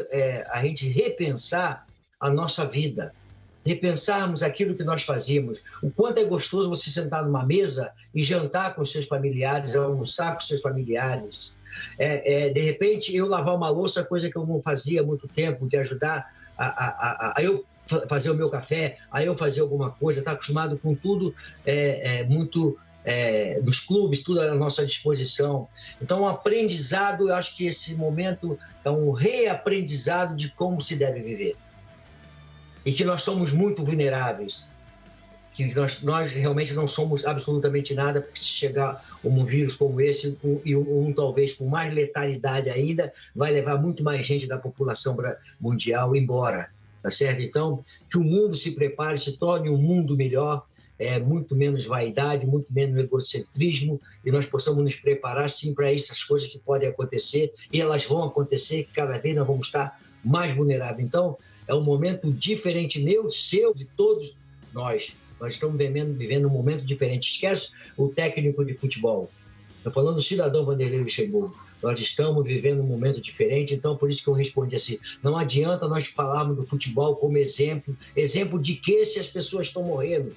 Speaker 7: a gente repensar a nossa vida. Repensarmos aquilo que nós fazíamos. O quanto é gostoso você sentar numa mesa e jantar com seus familiares, almoçar com seus familiares. De repente, eu lavar uma louça, coisa que eu não fazia há muito tempo, de ajudar a eu fazer o meu café, a eu fazer alguma coisa, estar acostumado com tudo muito dos clubes, tudo à nossa disposição. Então, um aprendizado, eu acho que esse momento é um reaprendizado de como se deve viver. E que nós somos muito vulneráveis, que nós realmente não somos absolutamente nada, porque se chegar um vírus como esse, e talvez com mais letalidade ainda, vai levar muito mais gente da população mundial embora, tá certo? Então, que o mundo se prepare, se torne um mundo melhor, muito menos vaidade, muito menos egocentrismo, e nós possamos nos preparar, sim, para essas coisas que podem acontecer, e elas vão acontecer, que cada vez nós vamos estar mais vulneráveis. Então, é um momento diferente meu, seu, de todos nós. Nós estamos vivendo um momento diferente. Esquece o técnico de futebol. Estou falando do cidadão Vanderlei Luxemburgo. Nós estamos vivendo um momento diferente, então por isso que eu respondi assim, não adianta nós falarmos do futebol como exemplo. Exemplo de quê se as pessoas estão morrendo?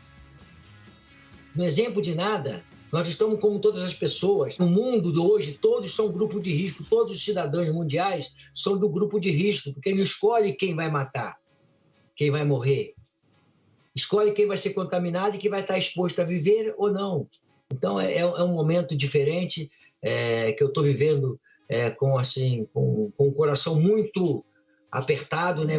Speaker 7: Um exemplo de nada. Nós estamos como todas as pessoas. No mundo de hoje, todos são grupo de risco. Todos os cidadãos mundiais são do grupo de risco, porque não escolhe quem vai matar, quem vai morrer. Escolhe quem vai ser contaminado e quem vai estar exposto a viver ou não. Então, é um momento diferente que eu estou vivendo com o coração muito apertado, né?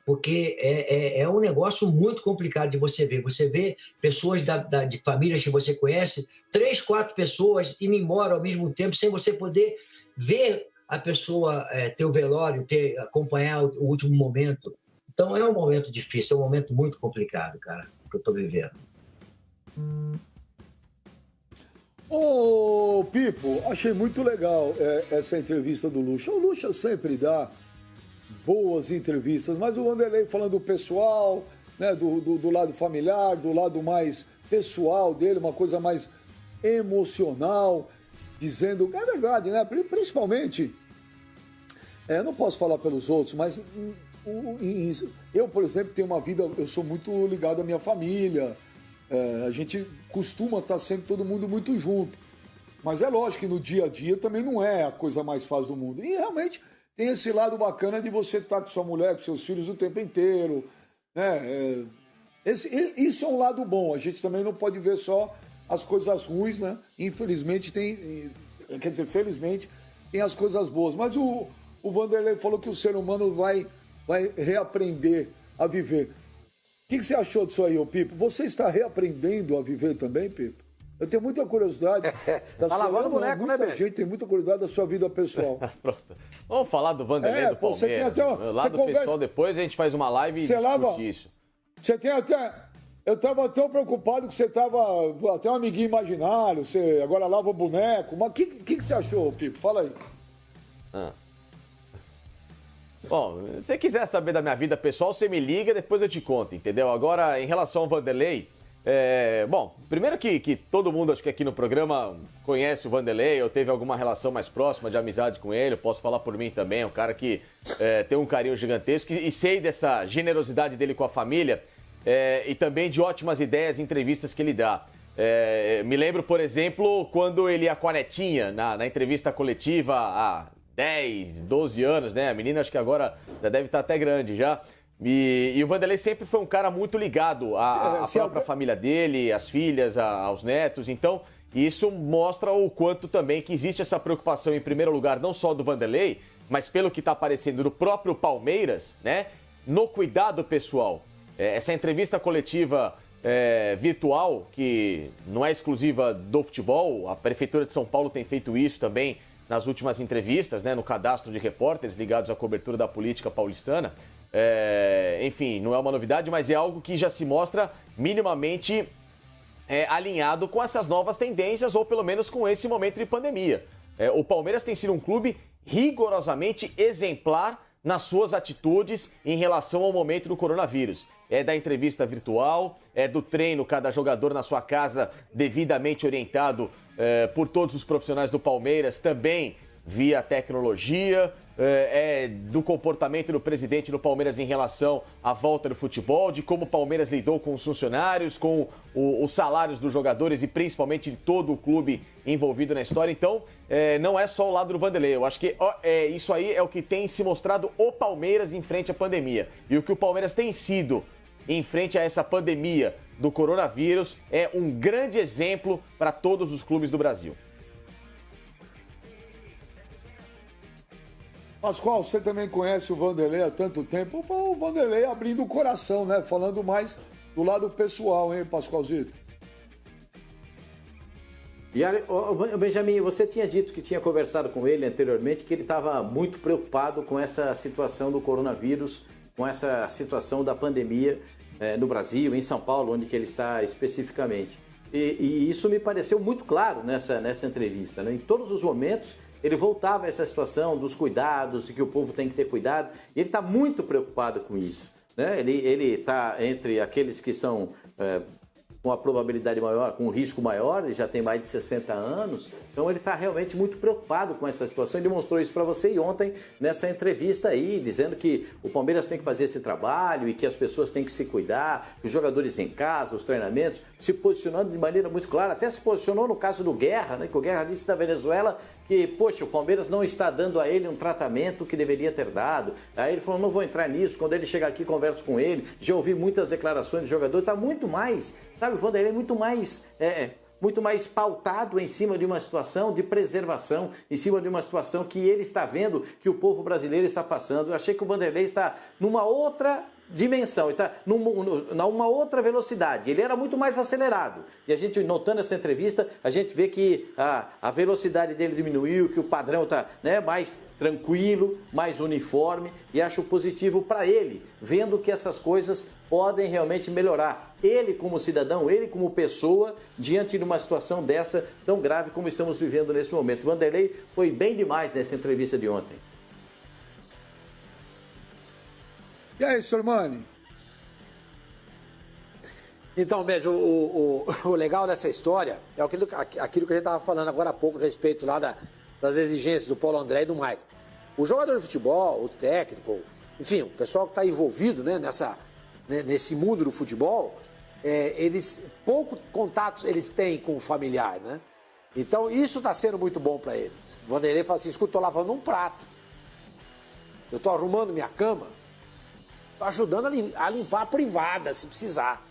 Speaker 7: Porque é um negócio muito complicado de você ver. Você vê pessoas de famílias que você conhece, 3, 4 pessoas indo embora ao mesmo tempo, sem você poder ver a pessoa ter o velório, acompanhar o último momento. Então é um momento difícil, é um momento muito complicado, cara, que eu estou vivendo.
Speaker 1: Ô, Pipo, achei muito legal essa entrevista do Lucha. O Lucha sempre dá boas entrevistas, mas o Vanderlei falando do pessoal, né, do lado familiar, do lado mais pessoal dele, uma coisa mais emocional, dizendo, é verdade, né, principalmente, não posso falar pelos outros, mas eu, por exemplo, tenho uma vida, eu sou muito ligado à minha família, a gente costuma estar sempre todo mundo muito junto, mas é lógico que no dia a dia também não é a coisa mais fácil do mundo, e realmente tem esse lado bacana de você estar com sua mulher, com seus filhos o tempo inteiro, né? Isso é um lado bom. A gente também não pode ver só as coisas ruins, né? Infelizmente felizmente tem as coisas boas. Mas o Vanderlei falou que o ser humano vai reaprender a viver. O que você achou disso aí, ô Pipo? Você está reaprendendo a viver também, Pipo? Eu tenho muita curiosidade da sua vida.
Speaker 3: Boneco,
Speaker 1: muita gente tem muita curiosidade da sua vida pessoal.
Speaker 4: Vamos falar do Vanderlei do Palmeiras.
Speaker 1: Você tem até
Speaker 4: lá do pessoal, depois a gente faz uma live e discute isso.
Speaker 1: Você tem até... Eu estava tão preocupado que você estava até um amiguinho imaginário, você agora lava o boneco. Mas o que você achou, Pipo? Fala aí.
Speaker 4: Bom, se você quiser saber da minha vida pessoal, você me liga, depois eu te conto, entendeu? Agora, em relação ao Vanderlei... Bom, primeiro que todo mundo, acho que aqui no programa, conhece o Vanderlei, ou teve alguma relação mais próxima de amizade com ele, eu posso falar por mim também, é um cara que tem um carinho gigantesco e sei dessa generosidade dele com a família e também de ótimas ideias e entrevistas que ele dá. Me lembro, por exemplo, quando ele ia com a netinha na entrevista coletiva há 10, 12 anos, né? A menina acho que agora já deve estar até grande já. E o Vanderlei sempre foi um cara muito ligado à própria família dele, às filhas, aos netos. Então, isso mostra o quanto também que existe essa preocupação, em primeiro lugar, não só do Vanderlei, mas pelo que está aparecendo do próprio Palmeiras, né? No cuidado pessoal. Essa entrevista coletiva virtual, que não é exclusiva do futebol, a Prefeitura de São Paulo tem feito isso também nas últimas entrevistas, né? No cadastro de repórteres ligados à cobertura da política paulistana. Enfim, não é uma novidade, mas é algo que já se mostra minimamente alinhado com essas novas tendências, ou pelo menos com esse momento de pandemia. O Palmeiras tem sido um clube rigorosamente exemplar nas suas atitudes em relação ao momento do coronavírus. Da entrevista virtual, do treino, cada jogador na sua casa, devidamente orientado por todos os profissionais do Palmeiras, também via tecnologia, do comportamento do presidente do Palmeiras em relação à volta do futebol, de como o Palmeiras lidou com os funcionários, com os salários dos jogadores e principalmente de todo o clube envolvido na história. Então, não é só o lado do Vanderlei. Eu acho que isso aí é o que tem se mostrado o Palmeiras em frente à pandemia. E o que o Palmeiras tem sido em frente a essa pandemia do coronavírus é um grande exemplo para todos os clubes do Brasil.
Speaker 1: Pascoal, você também conhece o Vanderlei há tanto tempo. O Vanderlei abrindo o coração, né? Falando mais do lado pessoal, hein, Pascoalzito?
Speaker 2: E, Benjamin, você tinha dito que tinha conversado com ele anteriormente, que ele estava muito preocupado com essa situação do coronavírus, com essa situação da pandemia no Brasil, em São Paulo, onde que ele está especificamente. E isso me pareceu muito claro nessa entrevista, né? Em todos os momentos, ele voltava a essa situação dos cuidados e que o povo tem que ter cuidado. E ele está muito preocupado com isso, né? Ele está entre aqueles que são com a probabilidade maior, com o risco maior, ele já tem mais de 60 anos, então ele está realmente muito preocupado com essa situação. Ele mostrou isso para você e ontem nessa entrevista aí, dizendo que o Palmeiras tem que fazer esse trabalho e que as pessoas têm que se cuidar, que os jogadores em casa, os treinamentos, se posicionando de maneira muito clara, até se posicionou no caso do Guerra, né, que o Guerra disse da Venezuela que, poxa, o Palmeiras não está dando a ele um tratamento que deveria ter dado. Aí ele falou, não vou entrar nisso, quando ele chegar aqui converso com ele, já ouvi muitas declarações do jogador, está muito mais, sabe, o Vanderlei é muito mais pautado em cima de uma situação de preservação, em cima de uma situação que ele está vendo que o povo brasileiro está passando. Eu achei que o Vanderlei está numa outra dimensão, está numa outra velocidade. Ele era muito mais acelerado. E a gente, notando essa entrevista, a gente vê que a velocidade dele diminuiu, que o padrão está, né, mais tranquilo, mais uniforme, e acho positivo para ele, vendo que essas coisas podem realmente melhorar. Ele como cidadão, ele como pessoa, diante de uma situação dessa tão grave como estamos vivendo nesse momento. Vanderlei foi bem demais nessa entrevista de ontem.
Speaker 1: E aí, Sormani?
Speaker 3: Então, Beijo, o legal dessa história é aquilo que a gente estava falando agora há pouco a respeito lá das exigências do Paulo André e do Maicon. O jogador de futebol, o técnico, enfim, o pessoal que está envolvido, né, nesse mundo do futebol, poucos contatos eles têm com o familiar, né? Então, isso está sendo muito bom para eles. O Vanderlei fala assim, escuta, estou lavando um prato, eu estou arrumando minha cama, estou ajudando a limpar a privada, se precisar.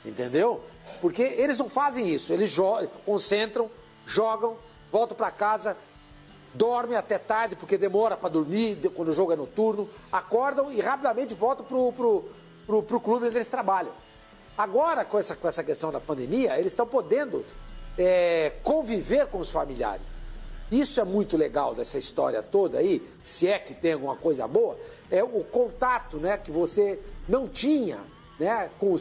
Speaker 3: Entendeu? Porque eles não fazem isso. Eles concentram, jogam, voltam para casa, dormem até tarde, porque demora para dormir quando o jogo é noturno, acordam e rapidamente voltam pro clube onde eles trabalham. Agora, com essa questão da pandemia, eles estão podendo conviver com os familiares. Isso é muito legal dessa história toda aí, se é que tem alguma coisa boa, é o contato, né, que você não tinha, né, com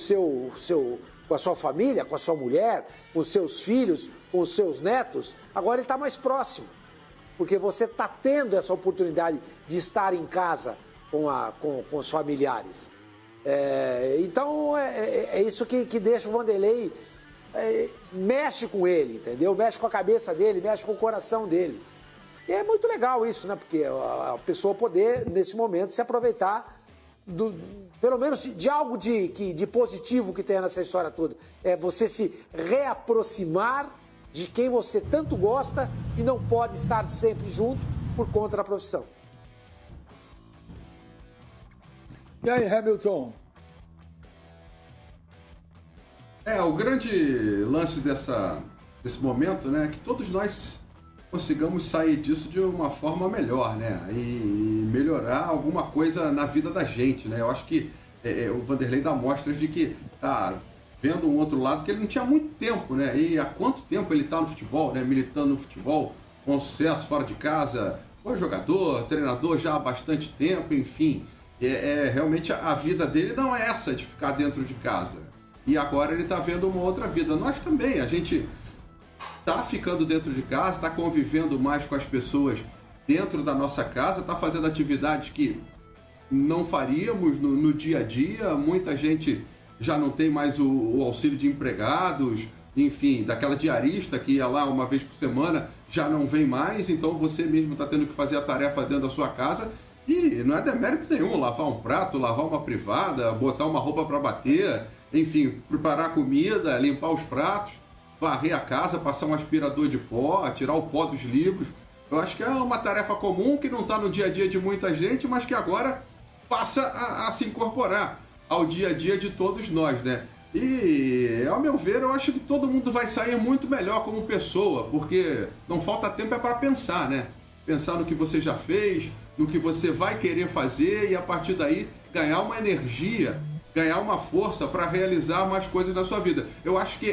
Speaker 3: com a sua família, com a sua mulher, com os seus filhos, com os seus netos. Agora ele está mais próximo, porque você está tendo essa oportunidade de estar em casa com os familiares. Então, é isso que deixa o Vanderlei, mexe com ele, entendeu? Mexe com a cabeça dele, mexe com o coração dele. E é muito legal isso, né? Porque a pessoa poder, nesse momento, se aproveitar, pelo menos, de algo de positivo que tem nessa história toda. É você se reaproximar de quem você tanto gosta e não pode estar sempre junto por conta da profissão.
Speaker 1: E aí, Hamilton?
Speaker 6: O grande lance desse momento, né, é que todos nós consigamos sair disso de uma forma melhor, né, e melhorar alguma coisa na vida da gente, né. Eu acho que o Vanderlei dá mostras de que tá vendo um outro lado que ele não tinha muito tempo, né, e há quanto tempo ele tá no futebol, né, militando no futebol, com sucesso fora de casa, foi jogador, treinador já há bastante tempo, enfim. Realmente a vida dele não é essa de ficar dentro de casa. E agora ele está vendo uma outra vida. Nós também, a gente está ficando dentro de casa, está convivendo mais com as pessoas dentro da nossa casa, está fazendo atividades que não faríamos no dia a dia. Muita gente já não tem mais o auxílio de empregados, enfim, daquela diarista que ia lá uma vez por semana, já não vem mais, então você mesmo está tendo que fazer a tarefa dentro da sua casa. E não é demérito nenhum lavar um prato, lavar uma privada, botar uma roupa para bater, enfim, preparar comida, limpar os pratos, varrer a casa, passar um aspirador de pó, tirar o pó dos livros. Eu acho que é uma tarefa comum que não está no dia a dia de muita gente, mas que agora passa a se incorporar ao dia a dia de todos nós, né? E, ao meu ver, eu acho que todo mundo vai sair muito melhor como pessoa, porque não falta tempo para pensar, né? Pensar no que você já fez, no que você vai querer fazer e, a partir daí, ganhar uma energia, ganhar uma força para realizar mais coisas na sua vida. Eu acho que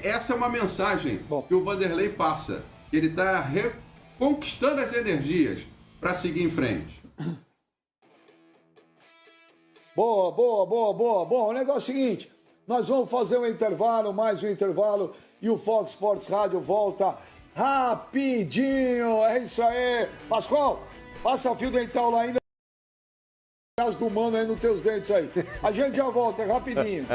Speaker 6: essa é uma mensagem que o Vanderlei passa. Ele está reconquistando as energias para seguir em frente.
Speaker 1: Boa. Bom, o negócio é o seguinte, nós vamos fazer um intervalo, mais um intervalo, e o Fox Sports Rádio volta rapidinho. É isso aí. Pascoal, passa o fio dental lá ainda. Do mano aí nos teus dentes aí. A gente já volta, rapidinho.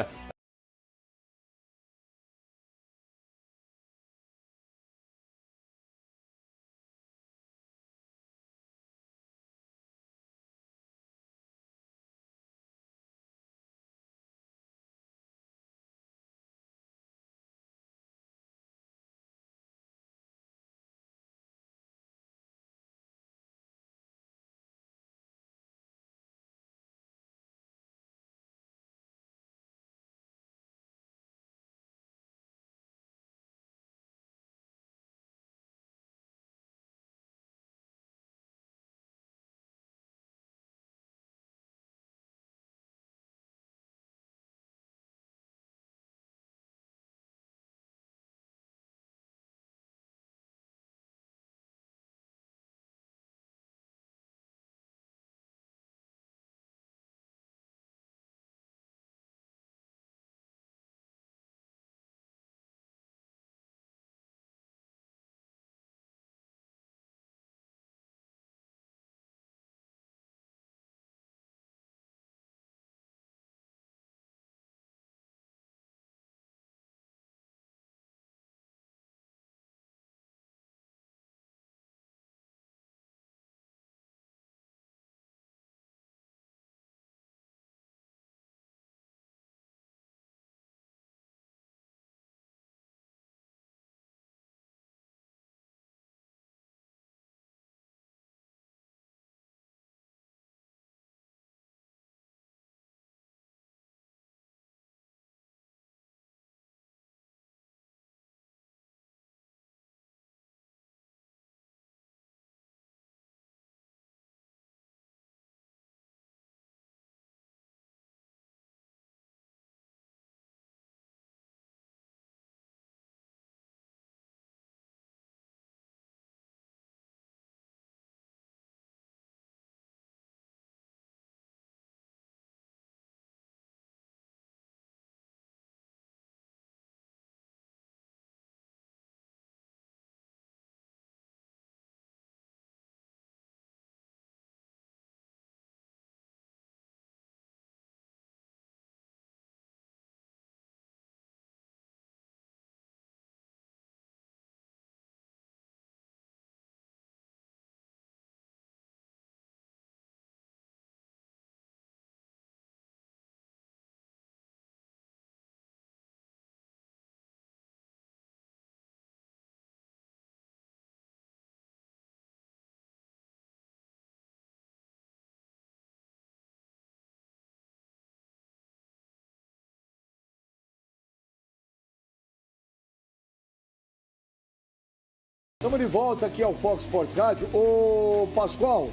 Speaker 1: Estamos de volta aqui ao Fox Sports Rádio. Ô, Pascoal,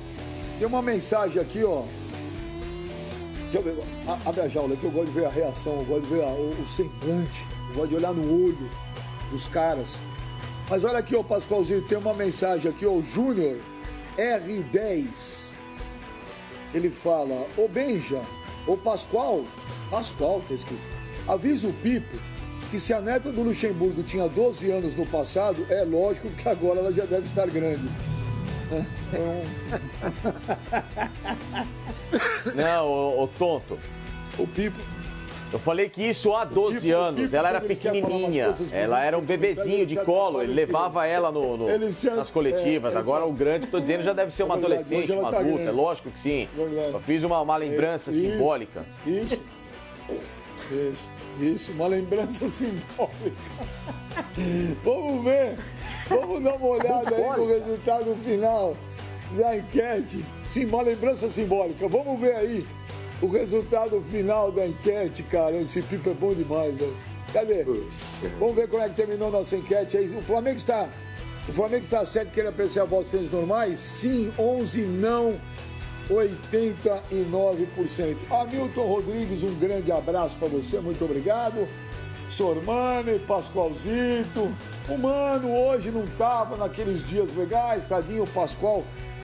Speaker 1: tem uma mensagem aqui, ó. Deixa eu ver. Abre a jaula que eu gosto de ver a reação, eu gosto de ver o semblante, eu gosto de olhar no olho dos caras. Mas olha aqui, ó, Pascoalzinho, tem uma mensagem aqui, ó, o Júnior R10. Ele fala, ô Benja, ô Pascoal, tá escrito, avisa o Pipo que se a neta do Luxemburgo tinha 12 anos no passado, é lógico que agora ela já deve estar grande.
Speaker 4: Não, ô tonto.
Speaker 1: O Pipo...
Speaker 4: Eu falei que isso há 12 anos, ela era pequenininha, ela era um bebezinho de colo, ele levava ela nas coletivas. Agora o grande, tô dizendo, já deve ser uma adolescente, uma adulta, é lógico que sim. Eu fiz uma lembrança simbólica.
Speaker 1: Isso, uma lembrança simbólica. Vamos dar uma olhada aí no resultado final da enquete. Sim, uma lembrança simbólica. Vamos ver aí o resultado final da enquete, cara. Esse Pipo é bom demais, velho. Cadê? Vamos ver como é que terminou nossa enquete aí. O Flamengo está certo que ele aprecia votos tênis normais? Sim, 11, não, 89%. Hamilton Rodrigues, um grande abraço para você, muito obrigado. Sormani, Pascoalzito. O Mano hoje não estava naqueles dias legais, tadinho o Pascoal.